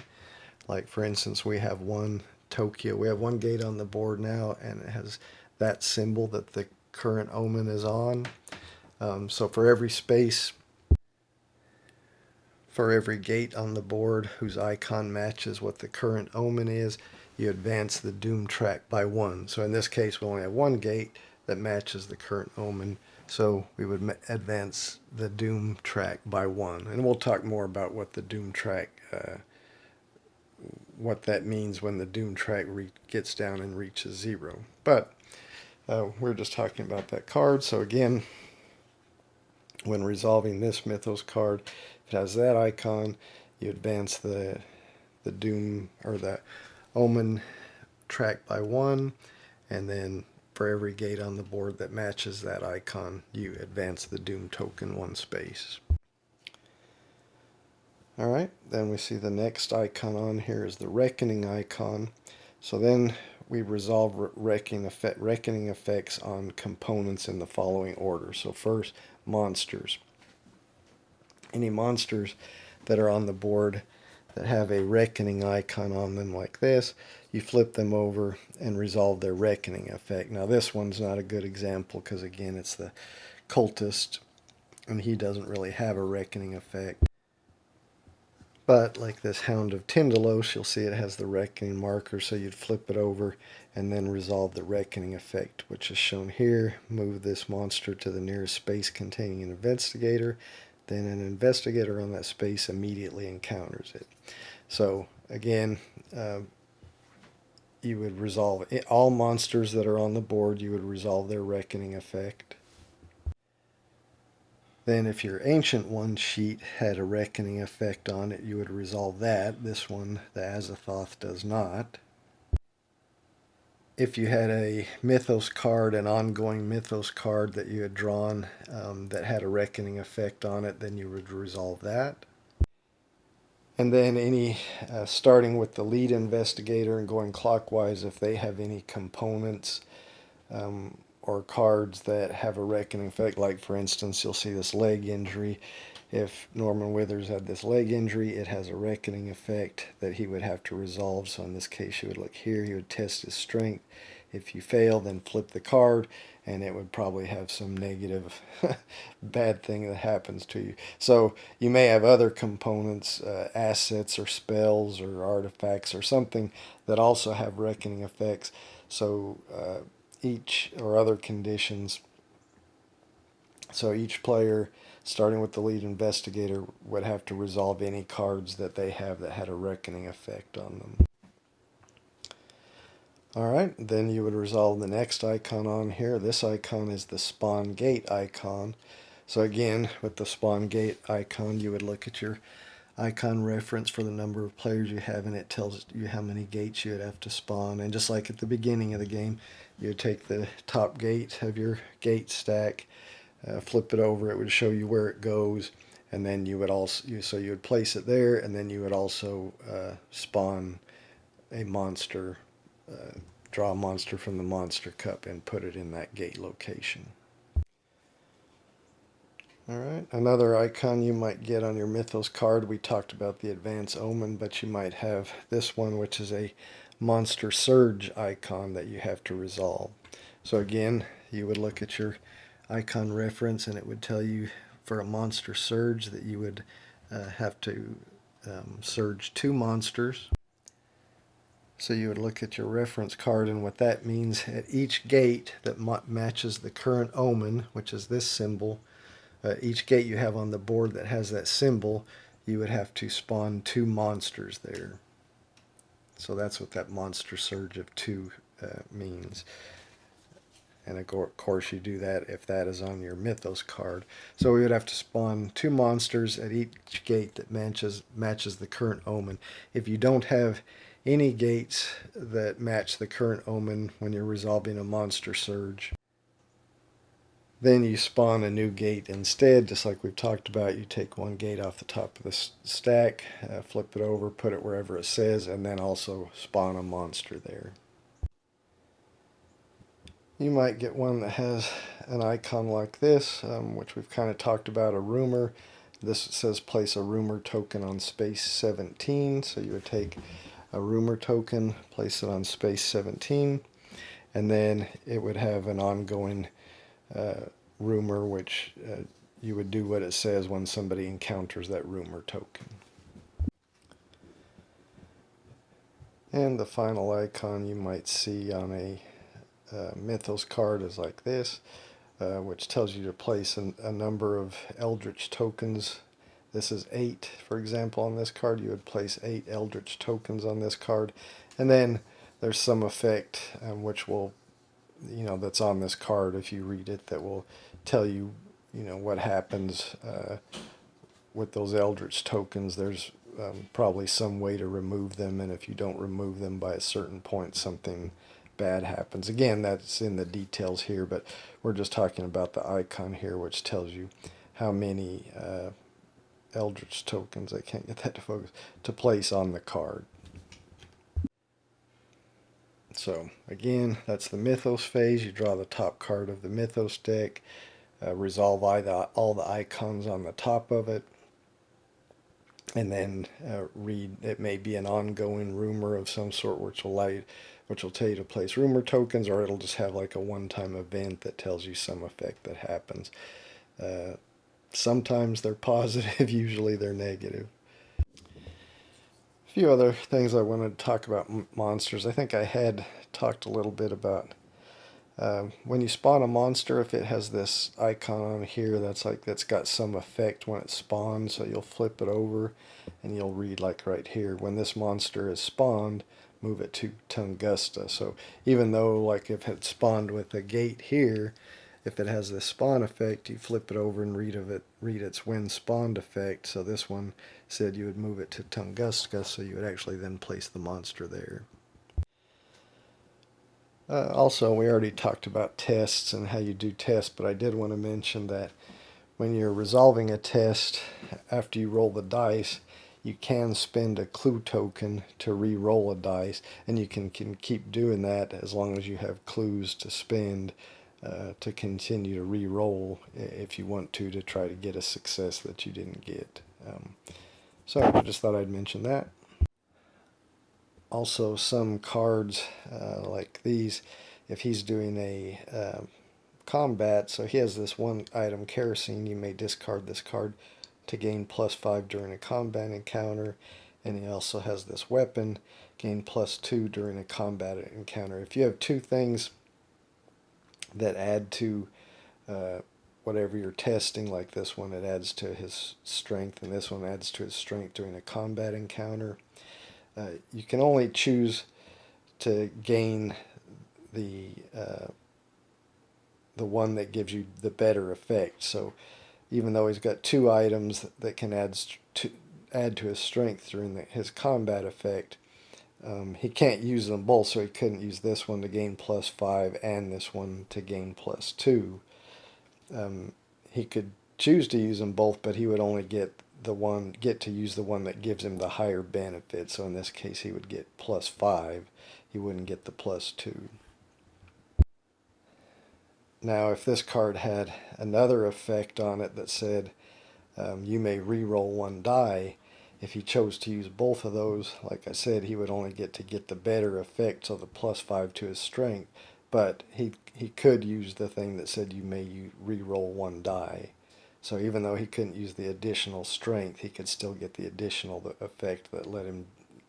like for instance we have one Tokyo. We have one gate on the board now, and it has that symbol that the current omen is on. So for every space, for every gate on the board whose icon matches what the current omen is, you advance the doom track by 1. So in this case, we only have one gate that matches the current omen, so we would advance the doom track by 1. And we'll talk more about what the doom track what that means when the doom track gets down and reaches 0. But we're just talking about that card. So again, when resolving this Mythos card, if it has that icon, you advance the doom or the omen track by 1, and then for every gate on the board that matches that icon, you advance the doom token 1 space. Alright, then we see the next icon on here is the reckoning icon. So then we resolve reckoning effects on components in the following order. So first, monsters. Any monsters that are on the board that have a reckoning icon on them like this, you flip them over and resolve their reckoning effect. Now this one's not a good example because again it's the cultist and he doesn't really have a reckoning effect. But like this Hound of Tyndalos, you'll see it has the reckoning marker, so you'd flip it over and then resolve the reckoning effect, which is shown here. Move this monster to the nearest space containing an investigator. Then an investigator on that space immediately encounters it. So again, you would resolve all monsters that are on the board, you would resolve their reckoning effect. Then if your Ancient One sheet had a reckoning effect on it, you would resolve that. This one, the Azathoth, does not. If you had a Mythos card, an ongoing Mythos card that you had drawn that had a reckoning effect on it, then you would resolve that. And then any, starting with the lead investigator and going clockwise, if they have any components or cards that have a reckoning effect, like for instance you'll see this leg injury. If Norman Withers had this leg injury, it has a reckoning effect that he would have to resolve. So in this case you would look here, he would test his strength. If you fail, then flip the card and it would probably have some negative bad thing that happens to you. So you may have other components, assets or spells or artifacts or something that also have reckoning effects. So each or other conditions. So each player, starting with the lead investigator, would have to resolve any cards that they have that had a reckoning effect on them. Alright, then you would resolve the next icon on here. This icon is the spawn gate icon. So again, with the spawn gate icon, you would look at your icon reference for the number of players you have, and it tells you how many gates you would have to spawn. And just like at the beginning of the game, you would take the top gate of your gate stack, flip it over, it would show you where it goes, and then you would also, so you would place it there, and then you would also spawn a monster, draw a monster from the monster cup and put it in that gate location. Alright, another icon you might get on your Mythos card, we talked about the Advance Omen, but you might have this one, which is a Monster Surge icon that you have to resolve. So again, you would look at your icon reference and it would tell you for a Monster Surge that you would have to surge 2 monsters. So you would look at your reference card, and what that means, at each gate that matches the current omen, which is this symbol, each gate you have on the board that has that symbol, you would have to spawn 2 monsters there. So that's what that monster surge of 2 means. And of course you do that if that is on your Mythos card. So we would have to spawn 2 monsters at each gate that matches the current omen. If you don't have any gates that match the current omen when you're resolving a monster surge, then you spawn a new gate instead, just like we've talked about. You take 1 gate off the top of the stack, flip it over, put it wherever it says, and then also spawn a monster there. You might get one that has an icon like this, which we've kind of talked about, a rumor. This says place a rumor token on space 17, so you would take a rumor token, place it on space 17, and then it would have an ongoing rumor, which you would do what it says when somebody encounters that rumor token. And the final icon you might see on a Mythos card is like this, which tells you to place a number of Eldritch tokens. This is 8, for example, on this card. You would place 8 Eldritch tokens on this card, and then there's some effect which will, that's on this card if you read it, that will tell you, what happens with those Eldritch tokens. There's probably some way to remove them, and if you don't remove them by a certain point, something bad happens. Again, that's in the details here, but we're just talking about the icon here, which tells you how many Eldritch tokens, I can't get that to focus, to place on the card. So again, that's the Mythos phase. You draw the top card of the Mythos deck, resolve all the icons on the top of it, and then read. It may be an ongoing rumor of some sort, which will tell you to place rumor tokens, or it'll just have like a one-time event that tells you some effect that happens. Sometimes they're positive, usually they're negative. A few other things I wanted to talk about monsters. I think I had talked a little bit about when you spawn a monster, if it has this icon on here that's got some effect when it spawns, so you'll flip it over and you'll read like right here, when this monster is spawned, move it to Tungusta. So even though like if it spawned with a gate here, if it has this spawn effect, you flip it over and read its when spawned effect. So this one said you would move it to Tunguska, so you would actually then place the monster there. Also, we already talked about tests and how you do tests, but I did want to mention that when you're resolving a test, after you roll the dice, you can spend a clue token to re-roll a dice, and you can keep doing that as long as you have clues to spend to continue to re-roll if you want to try to get a success that you didn't get. So I just thought I'd mention that. Also, some cards like these, if he's doing a combat, so he has this one item, kerosene, you may discard this card to gain +5 during a combat encounter, and he also has this weapon, gain +2 during a combat encounter. If you have 2 things that add to whatever you're testing, like this one, it adds to his strength, and this one adds to his strength during a combat encounter. You can only choose to gain the one that gives you the better effect. So even though he's got two items that can add to his strength during his combat effect, he can't use them both, so he couldn't use this one to gain +5 and this one to gain +2. He could choose to use them both, but he would only get to use the one that gives him the higher benefit. So in this case, he would get +5. He wouldn't get the +2. Now, if this card had another effect on it that said you may re-roll one die, if he chose to use both of those, like I said, he would only get the better effect, so the +5 to his strength. But he could use the thing that said you may re-roll one die. So even though he couldn't use the additional strength, he could still get the additional effect that let him,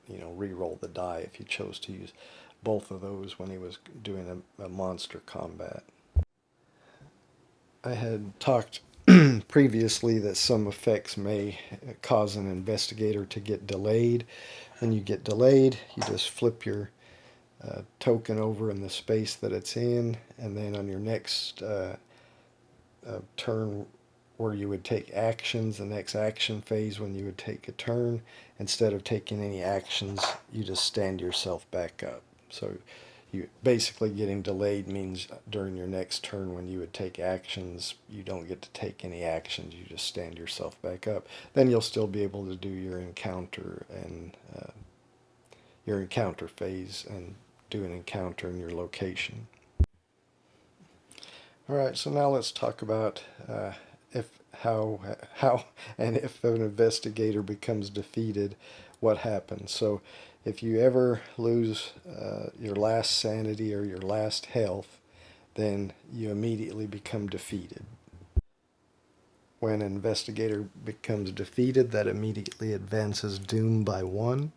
re-roll the die if he chose to use both of those when he was doing a monster combat. I had talked previously that some effects may cause an investigator to get delayed. When you get delayed, you just flip your token over in the space that it's in, and then on your next turn where you would take actions, the next action phase when you would take a turn, instead of taking any actions, you just stand yourself back up. So you basically getting delayed means during your next turn when you would take actions, you don't get to take any actions, you just stand yourself back up. Then you'll still be able to do your encounter and your encounter phase and do an encounter in your location. Alright, so now let's talk about how and if an investigator becomes defeated, what happens. So if you ever lose your last sanity or your last health, then you immediately become defeated. When an investigator becomes defeated, that immediately advances doom by 1.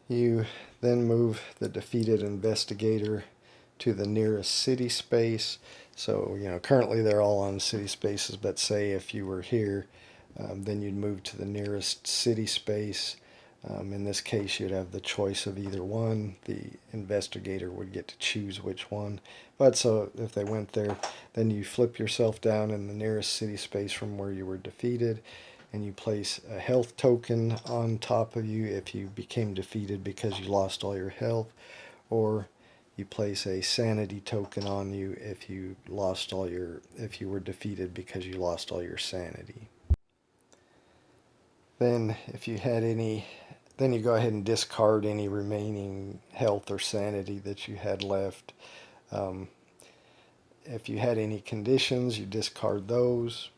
You then move the defeated investigator to the nearest city space. So, currently they're all on city spaces, but say if you were here, then you'd move to the nearest city space. In this case, you'd have the choice of either one. The investigator would get to choose which one. But so if they went there, then you flip yourself down in the nearest city space from where you were defeated, and you place a health token on top of you if you became defeated because you lost all your health, or you place a sanity token on you if you were defeated because you lost all your sanity. Then then you go ahead and discard any remaining health or sanity that you had left. If you had any conditions, you discard those.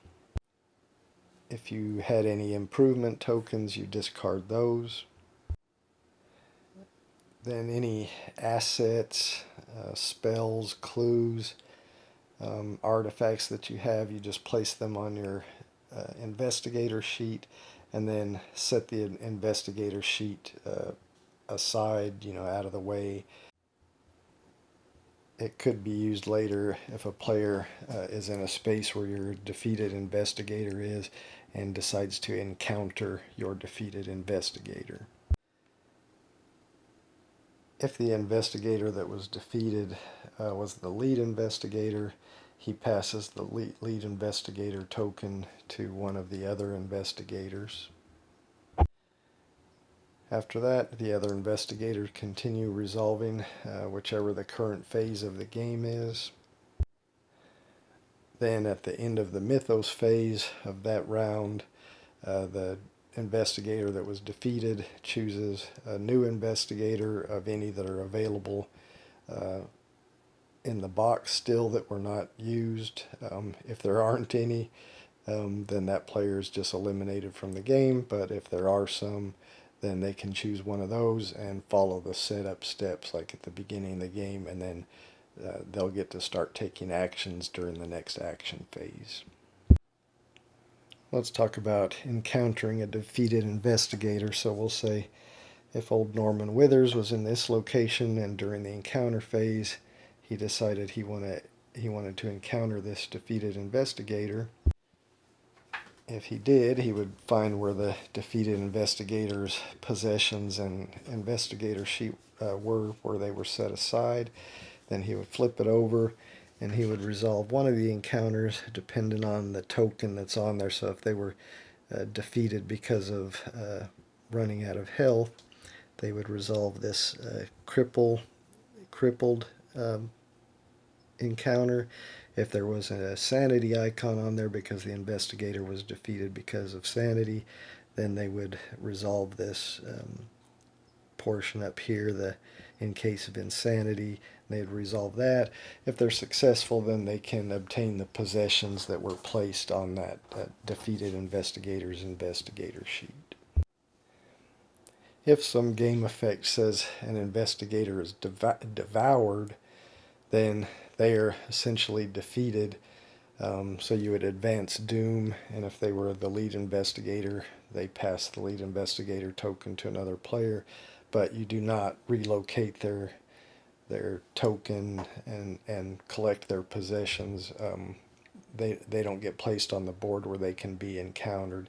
If you had any improvement tokens, you discard those. Then any assets, spells, clues, artifacts that you have, you just place them on your investigator sheet, and then set the investigator sheet aside, out of the way. It could be used later if a player is in a space where your defeated investigator is and decides to encounter your defeated investigator. If the investigator that was defeated was the lead investigator, he passes the lead investigator token to one of the other investigators. After that, the other investigators continue resolving whichever the current phase of the game is. Then at the end of the mythos phase of that round, the investigator that was defeated chooses a new investigator of any that are available in the box still that were not used. If there aren't any, then that player is just eliminated from the game, but if there are some, then they can choose one of those and follow the setup steps like at the beginning of the game, and then they'll get to start taking actions during the next action phase. Let's talk about encountering a defeated investigator. So we'll say if old Norman Withers was in this location and during the encounter phase he decided he wanted to encounter this defeated investigator, if he did, he would find where the defeated investigator's possessions and investigator sheet were, where they were set aside. Then he would flip it over, and he would resolve one of the encounters depending on the token that's on there. So if they were defeated because of running out of health, they would resolve this crippled encounter. If there was a sanity icon on there because the investigator was defeated because of sanity, then they would resolve this portion up here, in case of insanity. They'd resolve that. If they're successful, then they can obtain the possessions that were placed on that defeated investigator's investigator sheet. If some game effect says an investigator is devoured, then they are essentially defeated. So you would advance doom, and if they were the lead investigator, they pass the lead investigator token to another player, but you do not relocate their token and collect their possessions. They don't get placed on the board where they can be encountered.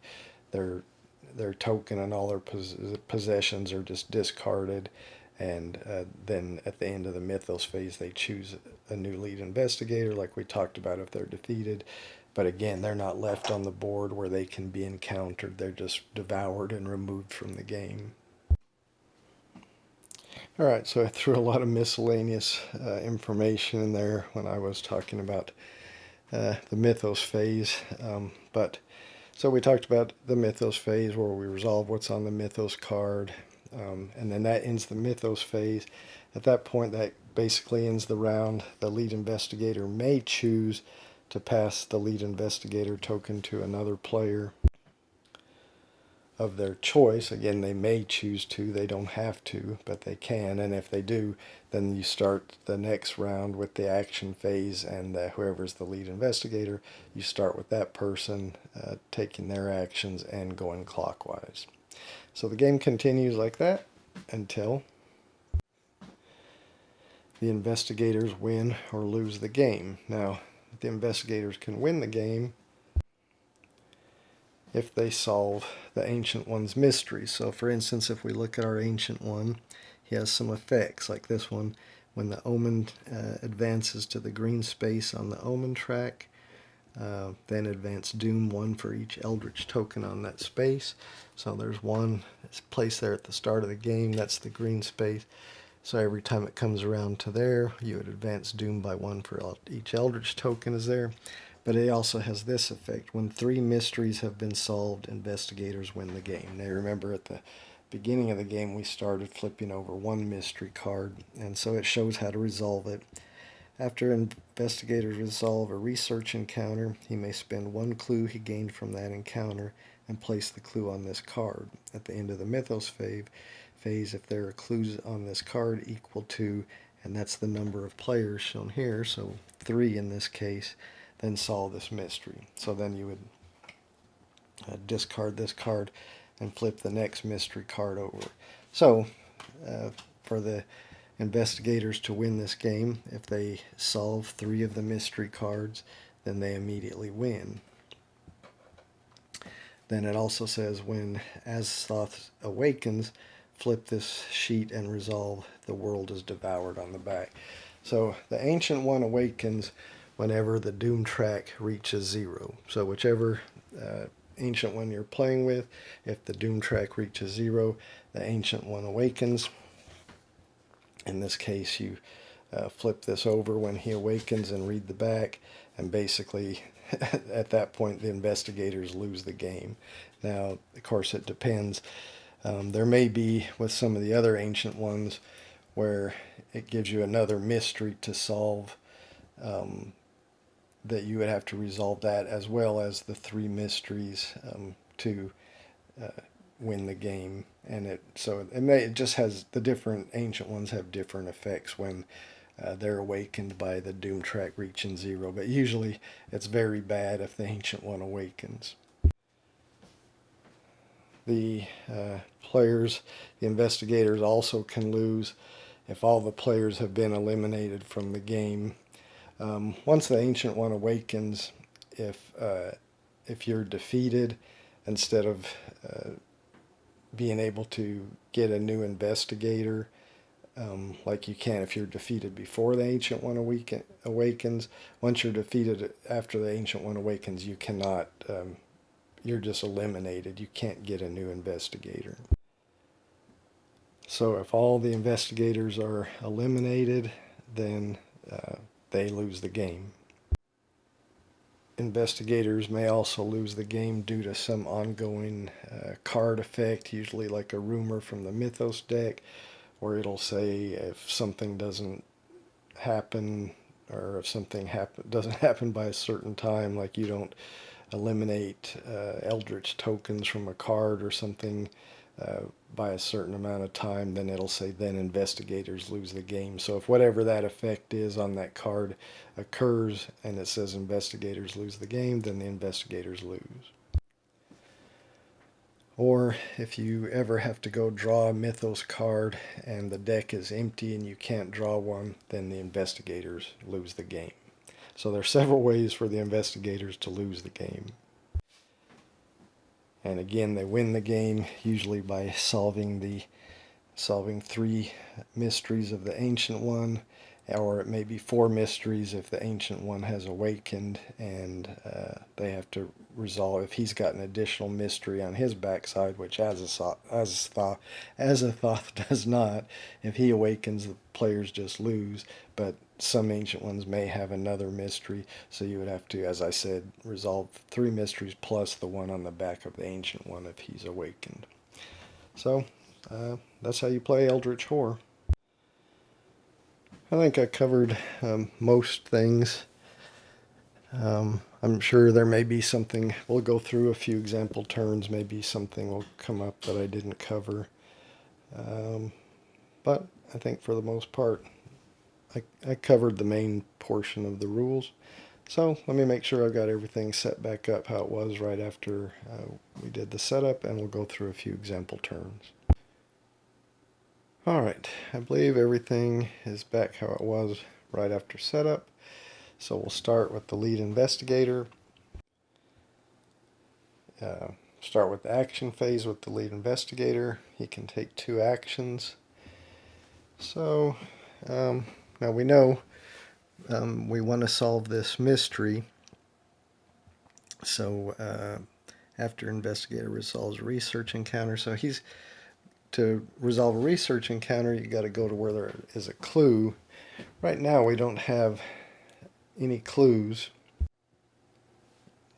Their token and all their possessions are just discarded, and then at the end of the mythos phase they choose a new lead investigator, like we talked about, if they're defeated. But again, they're not left on the board where they can be encountered. They're just devoured and removed from the game. Alright, so I threw a lot of miscellaneous information in there when I was talking about the mythos phase. So we talked about the mythos phase where we resolve what's on the mythos card, and then that ends the mythos phase. At that point, that basically ends the round. The lead investigator may choose to pass the lead investigator token to another player of their choice. Again, they may choose to, they don't have to, but they can, and if they do, then you start the next round with the action phase, and whoever's the lead investigator, you start with that person taking their actions and going clockwise. So the game continues like that until the investigators win or lose the game. Now, the investigators can win the game if they solve the Ancient One's mystery. So for instance, if we look at our Ancient One, he has some effects like this one. When the omen advances to the green space on the omen track, then advance doom 1 for each Eldritch token on that space. So there's one, it's placed there at the start of the game, that's the green space. So every time it comes around to there, you would advance doom by 1 for each Eldritch token is there. But it also has this effect. When 3 mysteries have been solved, investigators win the game. Now remember, at the beginning of the game we started flipping over 1 mystery card, and so it shows how to resolve it. After investigators resolve a research encounter, he may spend 1 clue he gained from that encounter and place the clue on this card. At the end of the mythos phase, if there are clues on this card equal to, and that's the number of players shown here, so 3 in this case, then solve this mystery. So then you would discard this card and flip the next mystery card over. So for the investigators to win this game, if they solve 3 of the mystery cards, then they immediately win. Then it also says when Azathoth awakens, flip this sheet and resolve the world is devoured on the back. So the Ancient One awakens whenever the doom track reaches 0. So whichever Ancient One you're playing with, if the doom track reaches 0, the Ancient One awakens. In this case, you flip this over when he awakens and read the back, and basically at that point the investigators lose the game. Now, of course, it depends. There may be with some of the other Ancient Ones where it gives you another mystery to solve, that you would have to resolve that, as well as the 3 mysteries to win the game. And it just has, the different Ancient Ones have different effects when they're awakened by the doom track reaching 0, but usually it's very bad if the Ancient One awakens. The players, the investigators, also can lose if all the players have been eliminated from the game. Once the Ancient One awakens, if if you're defeated, instead of being able to get a new investigator, like you can if you're defeated before the Ancient One awakens. Once you're defeated after the Ancient One awakens, you cannot, you're just eliminated. You can't get a new investigator. So if all the investigators are eliminated, then they lose the game. Investigators may also lose the game due to some ongoing card effect, usually like a rumor from the Mythos deck, where it'll say if something doesn't happen, or if something doesn't happen by a certain time, like you don't eliminate Eldritch tokens from a card or something by a certain amount of time, then it'll say then investigators lose the game. So if whatever that effect is on that card occurs and it says investigators lose the game, then the investigators lose. Or if you ever have to go draw a Mythos card and the deck is empty and you can't draw one, then the investigators lose the game. So there are several ways for the investigators to lose the game. And again, they win the game usually by solving 3 mysteries of the Ancient One, or it may be 4 mysteries if the Ancient One has awakened, and they have to resolve if he's got an additional mystery on his backside, which Azathoth does not. If he awakens, the players just lose, but some Ancient Ones may have another mystery, so you would have to, as I said, resolve 3 mysteries plus the one on the back of the Ancient One if he's awakened. So that's how you play Eldritch Horror. I think I covered most things. I'm sure there may be something, we'll go through a few example turns, maybe something will come up that I didn't cover. But I think for the most part, I covered the main portion of the rules. So let me make sure I've got everything set back up how it was right after we did the setup, and we'll go through a few example turns. Alright, I believe everything is back how it was right after setup. So we'll start with the lead investigator. Start with the action phase with the lead investigator. He can take 2 actions. So now we know we want to solve this mystery. So after investigator resolves a research encounter, so to resolve a research encounter, you got to go to where there is a clue. Right now we don't have any clues,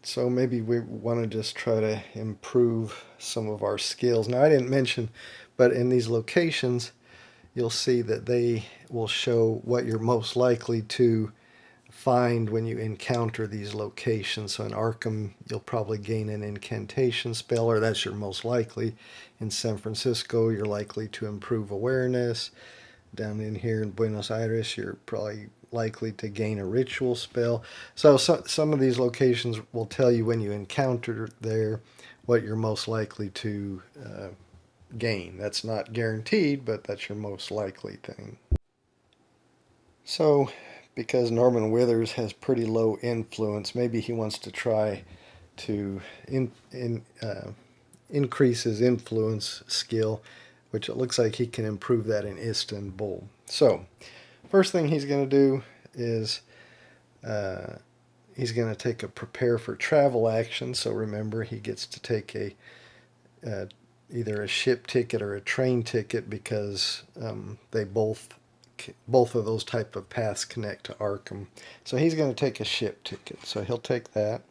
so maybe we want to just try to improve some of our skills. Now I didn't mention, but in these locations you'll see that they will show what you're most likely to find when you encounter these locations. So in Arkham, you'll probably gain an incantation spell, or that's your most likely. In San Francisco, you're likely to improve awareness. Down in here in Buenos Aires, you're probably likely to gain a ritual spell. So some of these locations will tell you when you encounter there what you're most likely to gain. That's not guaranteed, but that's your most likely thing. So because Norman Withers has pretty low influence, maybe he wants to try to increase his influence skill, which it looks like he can improve that in Istanbul. So first thing he's going to do is he's going to take a prepare for travel action. So remember, he gets to take either a ship ticket or a train ticket, because they both of those type of paths connect to Arkham. So he's going to take a ship ticket. So he'll take that.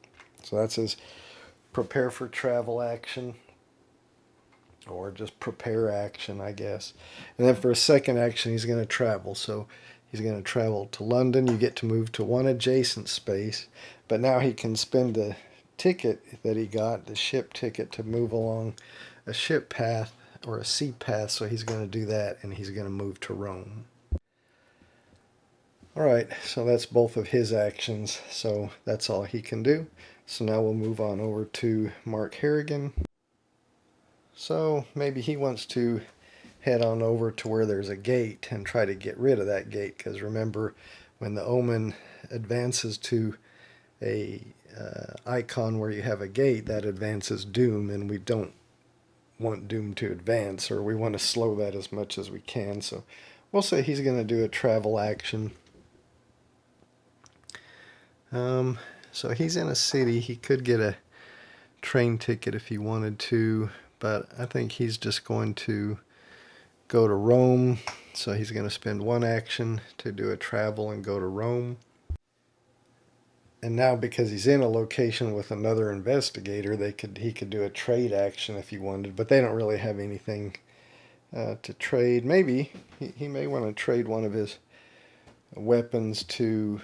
So that's his prepare for travel action, or just prepare action, I guess. And then for a second action, he's going to travel. So he's going to travel to London. You get to move to one adjacent space, but now he can spend the ticket that he got, the ship ticket, to move along a ship path or a sea path. So he's going to do that, and he's going to move to Rome. Alright, so that's both of his actions, so that's all he can do. So now we'll move on over to Mark Harrigan. So maybe he wants to head on over to where there's a gate and try to get rid of that gate, because remember, when the Omen advances to a icon where you have a gate, that advances Doom, and we don't want Doom to advance, or we want to slow that as much as we can. So we'll say he's going to do a travel action. So he's in a city. He could get a train ticket if he wanted to, but I think he's just going to go to Rome. So he's going to spend one action to do a travel and go to Rome. And now, because he's in a location with another investigator, he could do a trade action if he wanted, but they don't really have anything to trade. Maybe he may want to trade one of his weapons to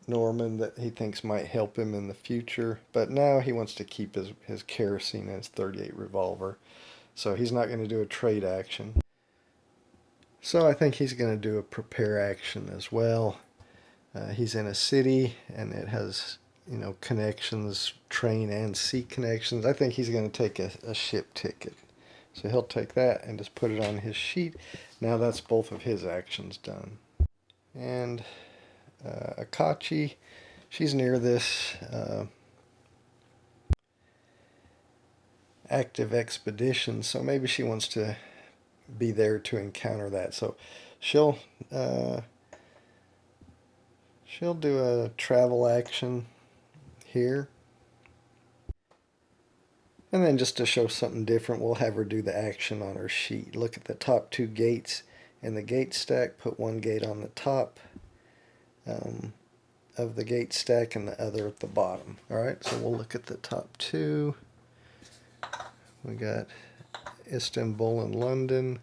Norman that he thinks might help him in the future, but now he wants to keep his kerosene and his .38 revolver, so he's not going to do a trade action. So I think he's going to do a prepare action as well. He's in a city, and it has, connections, train and sea connections. I think he's going to take a ship ticket. So he'll take that and just put it on his sheet. Now that's both of his actions done. And Akachi, she's near this active expedition, so maybe she wants to be there to encounter that. So she'll do a travel action here. And then just to show something different, we'll have her do the action on her sheet. Look at the top two gates in the gate stack. Put one gate on the top of the gate stack and the other at the bottom. Alright, so we'll look at the top two. We got Istanbul and London.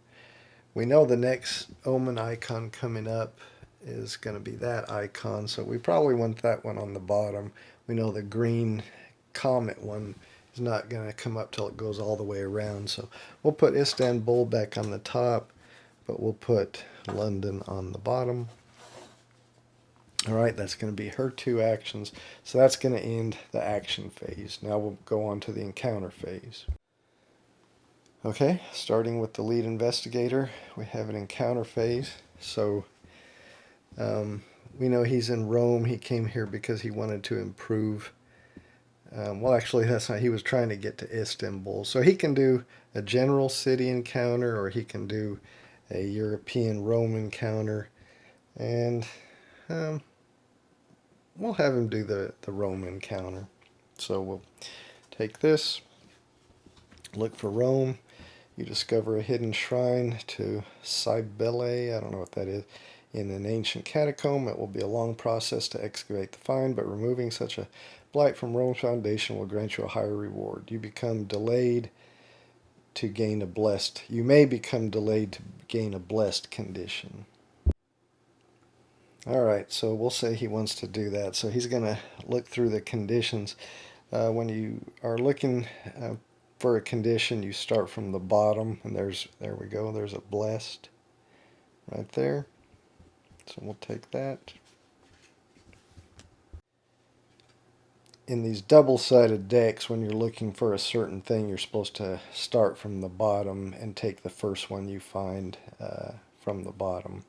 We know the next Omen icon coming up is going to be that icon, so we probably want that one on the bottom. We know the green comet one is not going to come up till it goes all the way around, so we'll put Istanbul back on the top, but we'll put London on the bottom. Alright, that's going to be her two actions, so that's going to end the action phase. Now we'll go on to the encounter phase. Okay, starting with the lead investigator, we have an encounter phase. So we know he's in Rome. He came here because he wanted to improve. Well, actually, that's not. He was trying to get to Istanbul. So he can do a general city encounter, or he can do a European Rome encounter. And we'll have him do the Rome encounter. So we'll take this, look for Rome. You discover a hidden shrine to Cybele, I don't know what that is, in an ancient catacomb. It will be a long process to excavate the find, but removing such a blight from Rome's foundation will grant you a higher reward. You may become delayed to gain a blessed condition. Alright, so we'll say he wants to do that. So he's going to look through the conditions. When you are looking for a condition, you start from the bottom, and there we go, there's a blessed right there. So we'll take that. In these double-sided decks, when you're looking for a certain thing, you're supposed to start from the bottom and take the first one you find from the bottom.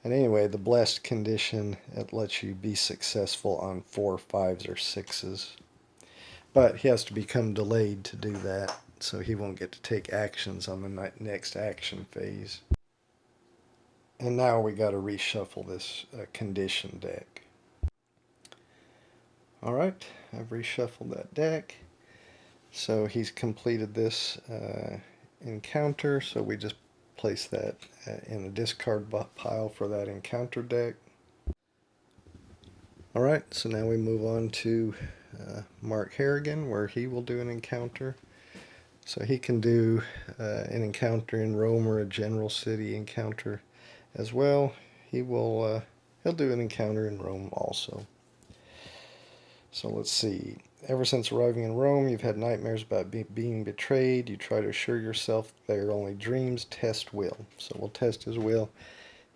And anyway, the blessed condition, it lets you be successful on 4, 5s, or 6s. But he has to become delayed to do that, so he won't get to take actions on the next action phase. And now we got to reshuffle this condition deck. Alright, I've reshuffled that deck. So he's completed this encounter, so we just place that in the discard pile for that encounter deck. Alright, so now we move on to Mark Harrigan, where he will do an encounter. So he can do an encounter in Rome or a general city encounter as well. He'll do an encounter in Rome also. So let's see. Ever since arriving in Rome, you've had nightmares about being betrayed. You try to assure yourself they are only dreams. Test will. So we'll test his will.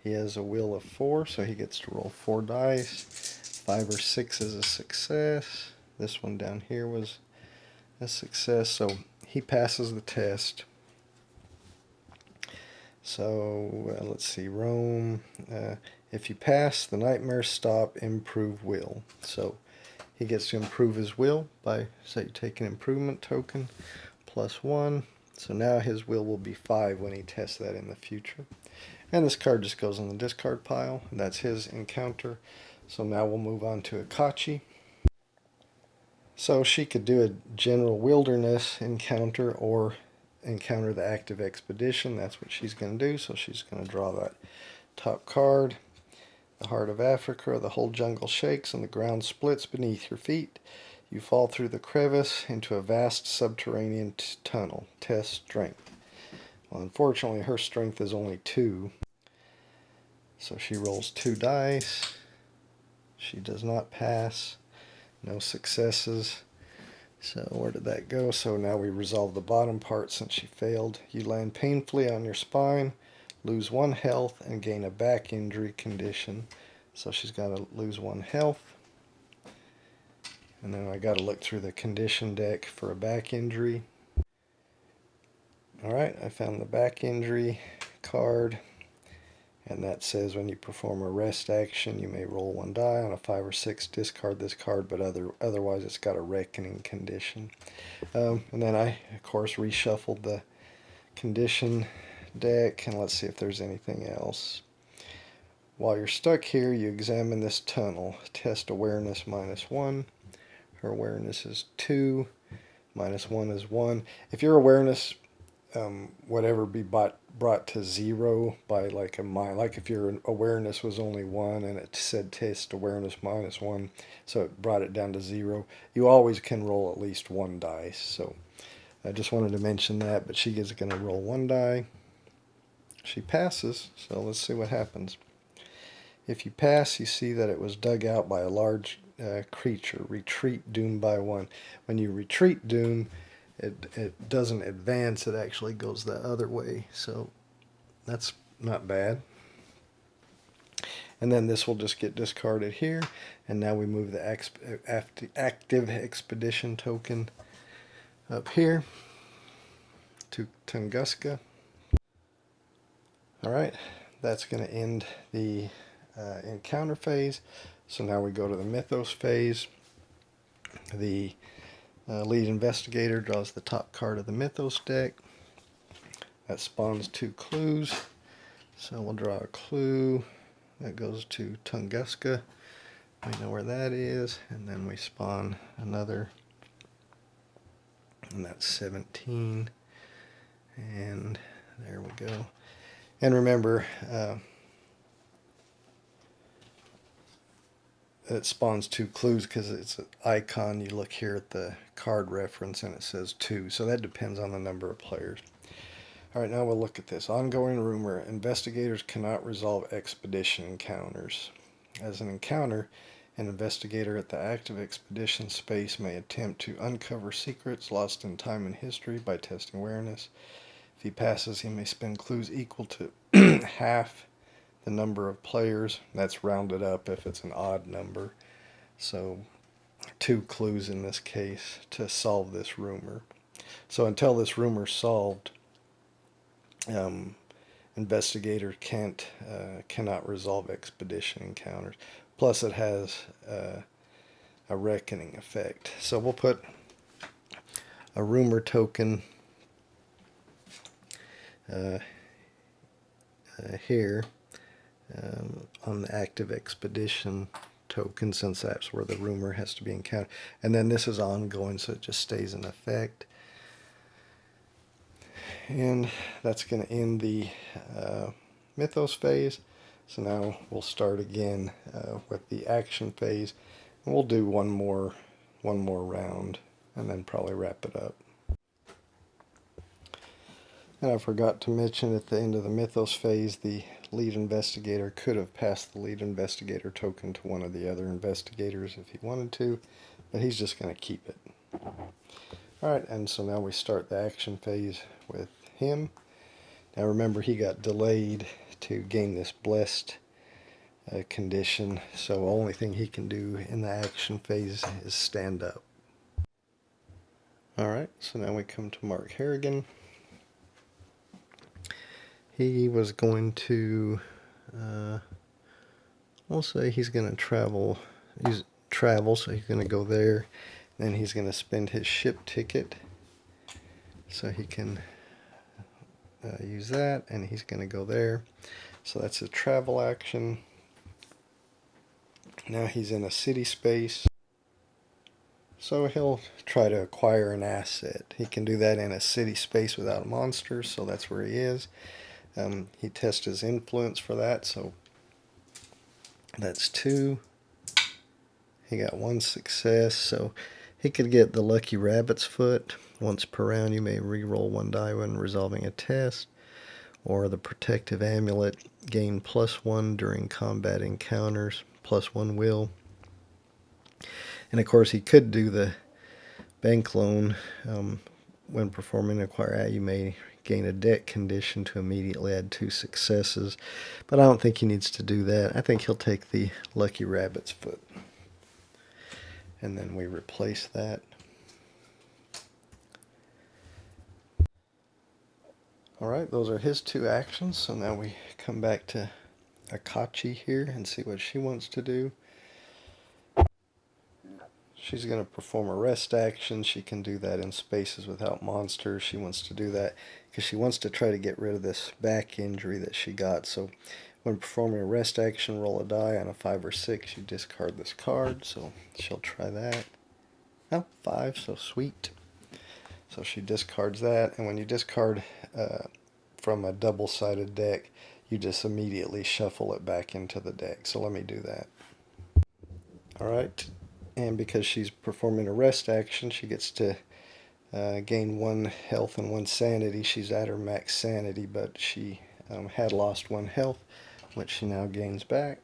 He has a will of 4, so he gets to roll 4 dice. 5 or 6 is a success. This one down here was a success, so he passes the test. So let's see, Rome. If you pass, the nightmares stop, improve will. So he gets to improve his will by, say, take an improvement token, +1. So now his will be 5 when he tests that in the future. And this card just goes in the discard pile. That's his encounter. So now we'll move on to Akachi. So she could do a general wilderness encounter or encounter the active expedition. That's what she's going to do. So she's going to draw that top card. The heart of Africa, the whole jungle shakes and the ground splits beneath your feet. You fall through the crevice into a vast subterranean tunnel. Test strength. Well, unfortunately, her strength is only 2. So she rolls 2 dice. She does not pass. No successes. So where did that go? So now we resolve the bottom part since she failed. You land painfully on your spine, lose 1 health, and gain a back injury condition. So she's got to lose 1 health. And then I got to look through the condition deck for a back injury. Alright, I found the back injury card. And that says when you perform a rest action, you may roll 1 die. On a 5 or 6, discard this card, but otherwise it's got a reckoning condition. And then I, of course, reshuffled the condition deck, and let's see if there's anything else. While you're stuck here, you examine this tunnel. Test awareness -1. Her awareness is 2. -1 is 1. If your awareness whatever be brought to 0 by like a mind, like if your awareness was only 1 and it said test awareness -1, so it brought it down to 0, you always can roll at least 1 dice. So I just wanted to mention that, but she is going to roll 1 die. She passes, so let's see what happens. If you pass, you see that it was dug out by a large creature. Retreat doom by 1. When you retreat doom, it doesn't advance, it actually goes the other way, so that's not bad. And then this will just get discarded here, and now we move the active expedition token up here to Tunguska. Alright, that's going to end the encounter phase. So now we go to the mythos phase. The lead investigator draws the top card of the mythos deck. That spawns 2 clues. So we'll draw a clue. That goes to Tunguska. We know where that is. And then we spawn another. And that's 17. And there we go. And remember, it spawns 2 clues because it's an icon. You look here at the card reference and it says 2. So that depends on the number of players. Alright, now we'll look at this. Ongoing rumor. Investigators cannot resolve expedition encounters. As an encounter, an investigator at the active expedition space may attempt to uncover secrets lost in time and history by testing awareness. If he passes, he may spend clues equal to half the number of players. That's rounded up if it's an odd number. So 2 clues in this case to solve this rumor. So until this rumor's solved, investigator cannot resolve expedition encounters. Plus it has a reckoning effect. So we'll put a rumor token here on the active expedition token, since that's where the rumor has to be encountered. And then this is ongoing, so it just stays in effect. And that's going to end the mythos phase. So now we'll start again with the action phase, and we'll do one more round and then probably wrap it up. And I forgot to mention at the end of the mythos phase, the lead investigator could have passed the lead investigator token to one of the other investigators if he wanted to, but he's just going to keep it. Alright, and so now we start the action phase with him. Now remember, he got delayed to gain this blessed condition, so the only thing he can do in the action phase is stand up. Alright, so now we come to Mark Harrigan. He was going to we'll say he's going to travel, so he's going to go there. Then he's going to spend his ship ticket, so he can use that, and he's going to go there. So that's a travel action. Now he's in a city space, so he'll try to acquire an asset. He can do that in a city space without monsters, so that's where he is. He tests his influence for that, so that's 2. He got 1 success, so he could get the lucky rabbit's foot. Once per round, you may re-roll 1 die when resolving a test. Or the protective amulet, gain +1 during combat encounters, +1 will. And of course, he could do the bank loan. When performing acquire, you may gain a deck condition to immediately add 2 successes. But I don't think he needs to do that. I think he'll take the lucky rabbit's foot. And then we replace that. Alright, those are his 2 actions. So now we come back to Akachi here and see what she wants to do. She's going to perform a rest action. She can do that in spaces without monsters. She wants to do that because she wants to try to get rid of this back injury that she got. So when performing a rest action, roll a die. On a 5 or 6, you discard this card. So she'll try that. Oh, 5, so sweet. So she discards that. And when you discard from a double-sided deck, you just immediately shuffle it back into the deck. So let me do that. Alright. And because she's performing a rest action, she gets to gain 1 health and 1 sanity. She's at her max sanity, but she had lost 1 health, which she now gains back.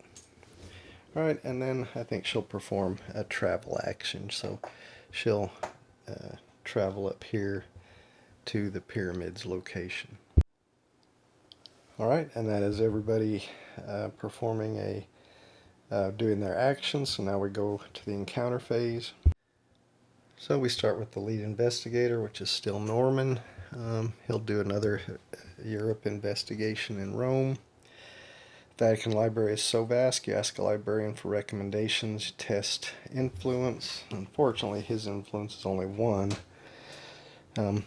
Alright, and then I think she'll perform a travel action. So she'll travel up here to the pyramids location. Alright, and that is everybody performing doing their actions. So now we go to the encounter phase. So we start with the lead investigator, which is still Norman. He'll do another Europe investigation in Rome. Vatican Library is so vast, you ask a librarian for recommendations, you test influence. Unfortunately, his influence is only 1.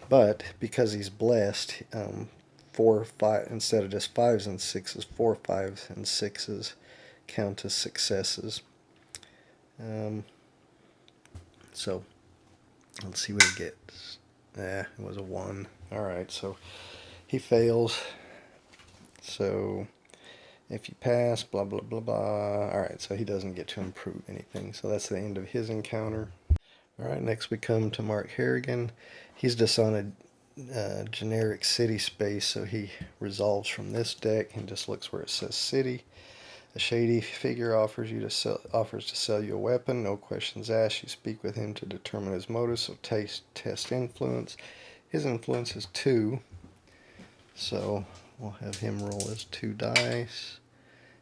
But because he's blessed, 4, 5, instead of just 5s and 6s, 4, 5s, and 6s count as successes. So let's see what he gets. It was a 1. Alright, so he fails. So if you pass, blah blah blah blah. Alright, so he doesn't get to improve anything. So that's the end of his encounter. Alright, next we come to Mark Harrigan. He's just on a generic city space, so he resolves from this deck and just looks where it says city. A shady figure offers to sell you a weapon. No questions asked. You speak with him to determine his motive. So test influence. His influence is 2. So we'll have him roll his 2 dice.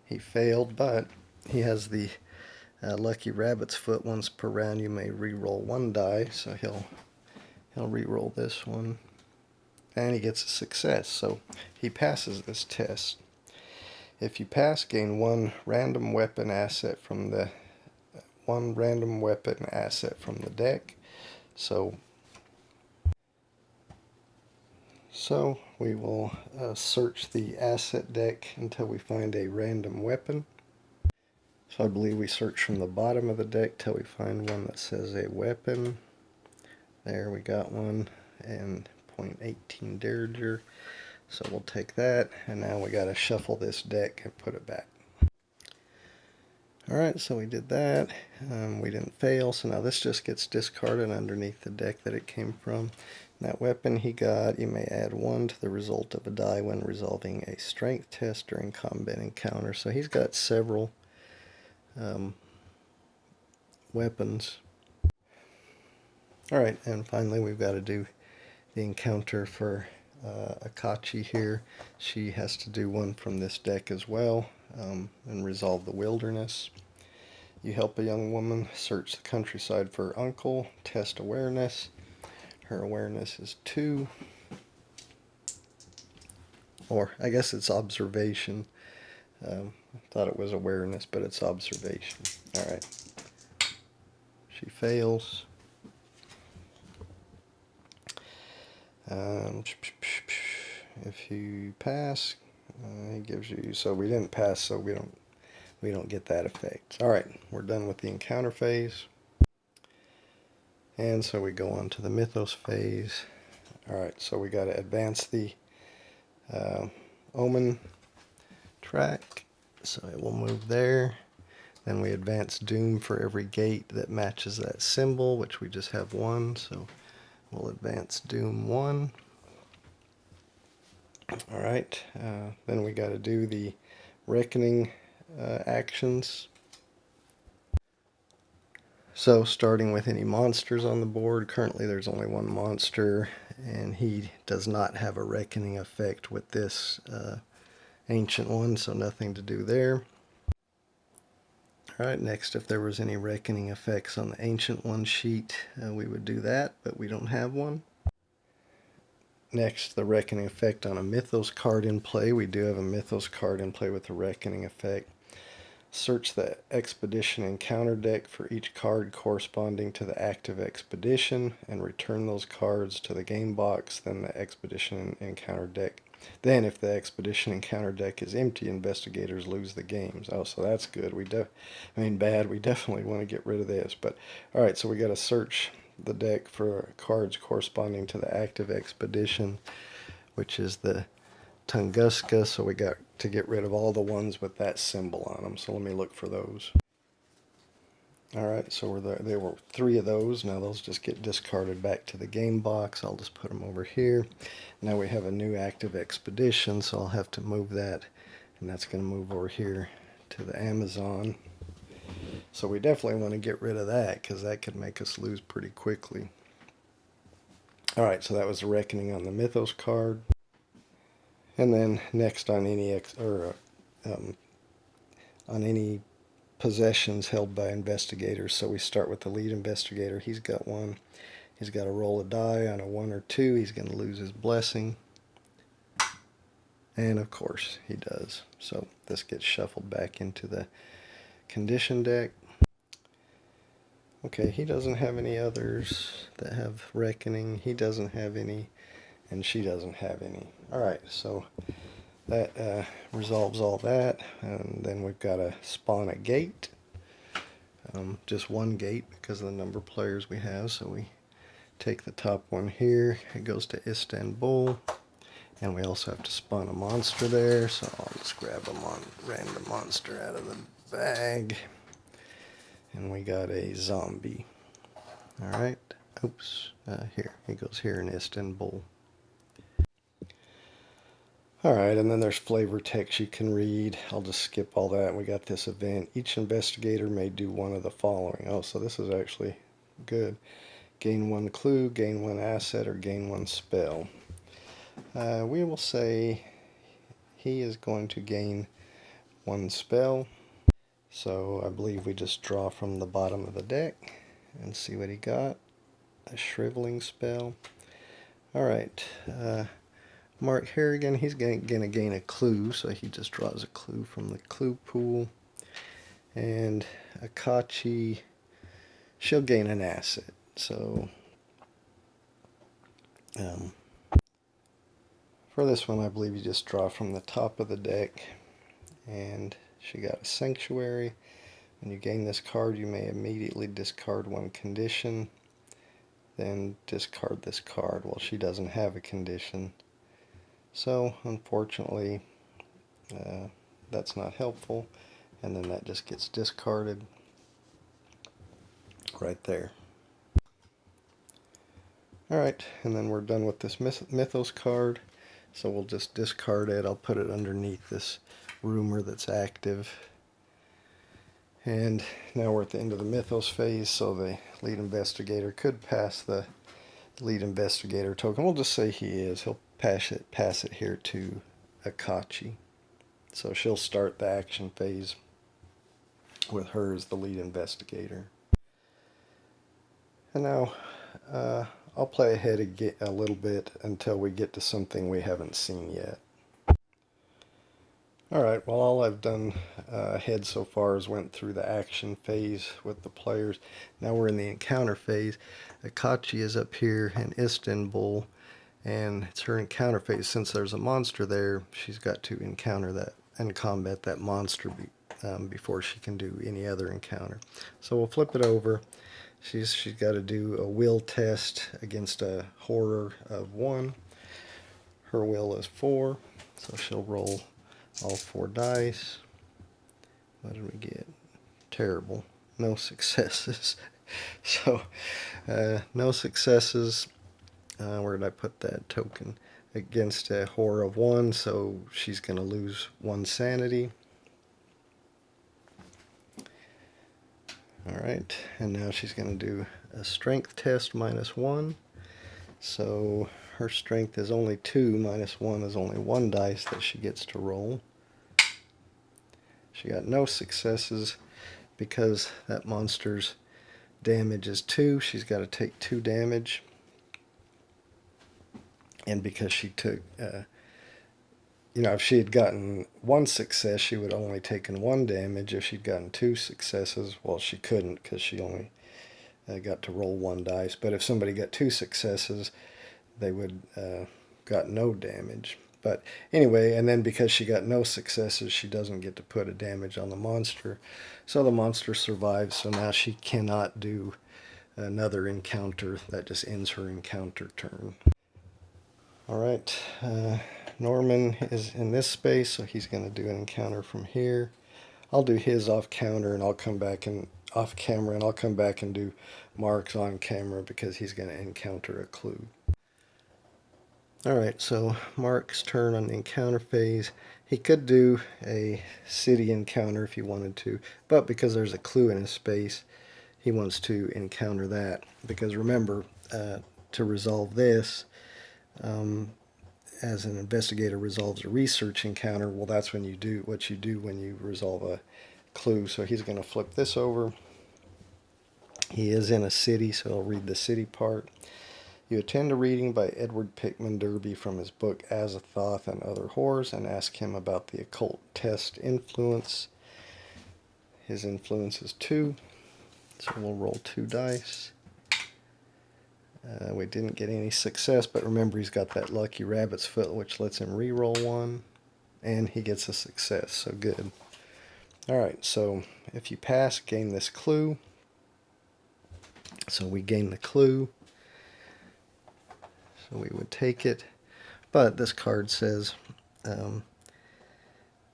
He failed, but he has the lucky rabbit's foot. Once per round, you may re-roll 1 die. So he'll re-roll this one, and he gets a success. So he passes this test. If you pass, gain 1 random weapon asset from the deck. So we will search the asset deck until we find a random weapon. So I believe we search from the bottom of the deck till we find one that says a weapon. There, we got one, and .18 Derringer. So we'll take that, and now we got to shuffle this deck and put it back. Alright, so we did that. We didn't fail, so now this just gets discarded underneath the deck that it came from. That weapon he got, you may add 1 to the result of a die when resolving a strength test during combat encounter. So he's got several weapons. Alright, and finally we've got to do the encounter for Akachi here. She has to do one from this deck as well, and resolve the wilderness. You help a young woman search the countryside for her uncle, test awareness. Her awareness is 2. Or I guess it's observation. I thought it was awareness, but it's observation. Alright. She fails. If you pass, he gives you, so we didn't pass, so we don't get that effect. Alright, we're done with the encounter phase. And so we go on to the mythos phase. Alright, so we got to advance the omen track. So it will move there. Then we advance doom for every gate that matches that symbol, which we just have one. So we'll advance doom 1. Alright, then we got to do the reckoning actions. So starting with any monsters on the board, currently there's only one monster, and he does not have a reckoning effect with this ancient one, so nothing to do there. Alright, next, if there was any reckoning effects on the ancient one sheet, we would do that, but we don't have one. Next, the reckoning effect on a mythos card in play. We do have a mythos card in play with the reckoning effect. Search the expedition encounter deck for each card corresponding to the active expedition and return those cards to the game box, then the expedition encounter deck. Then if the expedition encounter deck is empty, investigators lose the games. Oh, so that's good. Bad. We definitely want to get rid of this. But alright, so we got to search the deck for cards corresponding to the active expedition, which is the Tunguska, so we got to get rid of all the ones with that symbol on them. So let me look for those. Alright, so there were 3 of those. Now those just get discarded back to the game box. I'll just put them over here. Now we have a new active expedition, so I'll have to move that, and that's going to move over here to the Amazon. So we definitely want to get rid of that, because that could make us lose pretty quickly. Alright, so that was the reckoning on the mythos card. And then next on any possessions held by investigators. So we start with the lead investigator. He's got one. He's got to roll a die on a 1 or 2. He's going to lose his blessing. And of course he does. So this gets shuffled back into the condition deck. Okay, he doesn't have any others that have reckoning. He doesn't have any. And she doesn't have any. Alright, so that resolves all that. And then we've got to spawn a gate. Just one gate because of the number of players we have. So we take the top one here. It goes to Istanbul. And we also have to spawn a monster there. So I'll just grab a random monster out of the bag. And we got a zombie. Alright. Oops. Here. He goes here in Istanbul. Alright, and then there's flavor text you can read. I'll just skip all that. We got this event. Each investigator may do one of the following. Oh, so this is actually good. Gain 1 clue, gain 1 asset, or gain 1 spell. We will say he is going to gain 1 spell. So I believe we just draw from the bottom of the deck and see what he got. A shriveling spell. Alright. Mark Harrigan, he's going to gain a clue, so he just draws a clue from the clue pool. And Akachi, she'll gain an asset. So, for this one, I believe you just draw from the top of the deck. And she got a sanctuary. When you gain this card, you may immediately discard 1 condition. Then discard this card. Well, she doesn't have a condition. So, unfortunately, that's not helpful, and then that just gets discarded right there. Alright, and then we're done with this Mythos card, so we'll just discard it. I'll put it underneath this rumor that's active. And now we're at the end of the Mythos phase, so the lead investigator could pass the lead investigator token. We'll just say he is. He'll pass it here to Akachi. So she'll start the action phase with her as the lead investigator. And now I'll play ahead a little bit until we get to something we haven't seen yet. Alright, well all I've done ahead so far is went through the action phase with the players. Now we're in the encounter phase. Akachi is up here in Istanbul, and it's her encounter phase. Since there's a monster there, she's got to encounter that and combat that monster before she can do any other encounter. So we'll flip it over. She's got to do a will test against a horror of 1. Her will is 4, so she'll roll all 4 dice. What did we get? Terrible. No successes. So, no successes. Where did I put that token? Against a horror of 1, so she's going to lose 1 sanity. Alright, and now she's going to do a strength test -1. So her strength is only 2, -1 is only 1 dice that she gets to roll. She got no successes because that monster's damage is 2. She's got to take 2 damage. And because she took, if she had gotten 1 success, she would have only taken 1 damage. If she'd gotten 2 successes, well, she couldn't because she only got to roll 1 dice. But if somebody got 2 successes, they would got no damage. But anyway, and then because she got no successes, she doesn't get to put a damage on the monster. So the monster survives, so now she cannot do another encounter. That just ends her encounter turn. Alright, Norman is in this space, so he's going to do an encounter from here. I'll do his off counter, and I'll come back and off camera, and I'll come back and do Mark's on camera because he's going to encounter a clue. Alright, so Mark's turn on the encounter phase. He could do a city encounter if he wanted to, but because there's a clue in his space, he wants to encounter that. Because remember, to resolve this, as an investigator resolves a research encounter, well, that's when you do what you do when you resolve a clue. So he's going to flip this over. He is in a city, so I'll read the city part. You attend a reading by Edward Pickman Derby from his book Azathoth and Other Horrors and ask him about the occult test influence. His influence is 2, so we'll roll 2 dice. We didn't get any success, but remember he's got that lucky rabbit's foot which lets him re-roll 1, and he gets a success, so good. Alright, so if you pass, gain this clue. So we gain the clue. So we would take it, but this card says you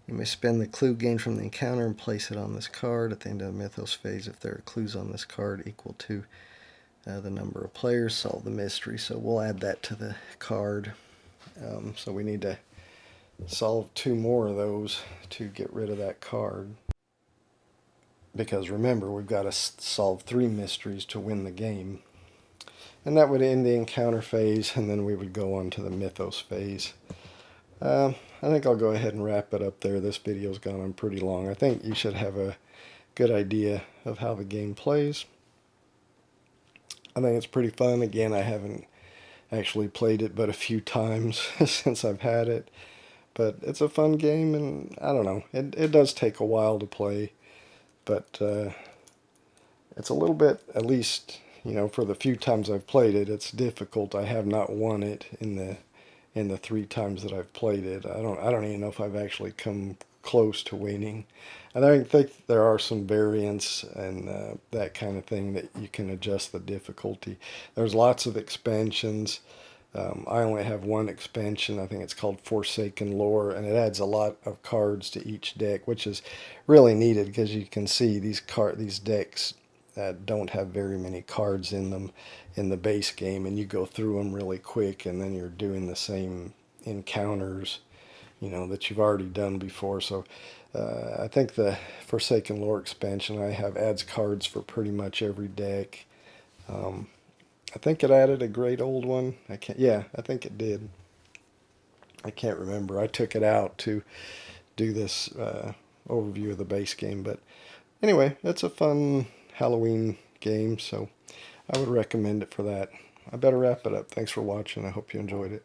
may spend the clue gained from the encounter and place it on this card at the end of the mythos phase. If there are clues on this card equal to the number of players, solve the mystery. So we'll add that to the card. So we need to solve 2 more of those to get rid of that card. Because remember, we've got to solve 3 mysteries to win the game. And that would end the encounter phase, and then we would go on to the mythos phase. I think I'll go ahead and wrap it up there. This video's gone on pretty long. I think you should have a good idea of how the game plays. I think it's pretty fun. Again, I haven't actually played it but a few times since I've had it. But it's a fun game, and I don't know. It does take a while to play. But it's a little bit, at least, for the few times I've played it, it's difficult. I have not won it in the 3 times that I've played it. I don't even know if I've actually come close to winning. And I think there are some variants and that kind of thing that you can adjust the difficulty. There's lots of expansions. I only have 1 expansion. I think it's called Forsaken Lore, and it adds a lot of cards to each deck, which is really needed because you can see these decks don't have very many cards in them in the base game, and you go through them really quick, and then you're doing the same encounters, that you've already done before. So I think the Forsaken Lore expansion I have adds cards for pretty much every deck. I think it added a great old one. I think it did. I can't remember. I took it out to do this overview of the base game, but anyway, it's a fun Halloween game, so I would recommend it for that. I better wrap it up. Thanks for watching. I hope you enjoyed it.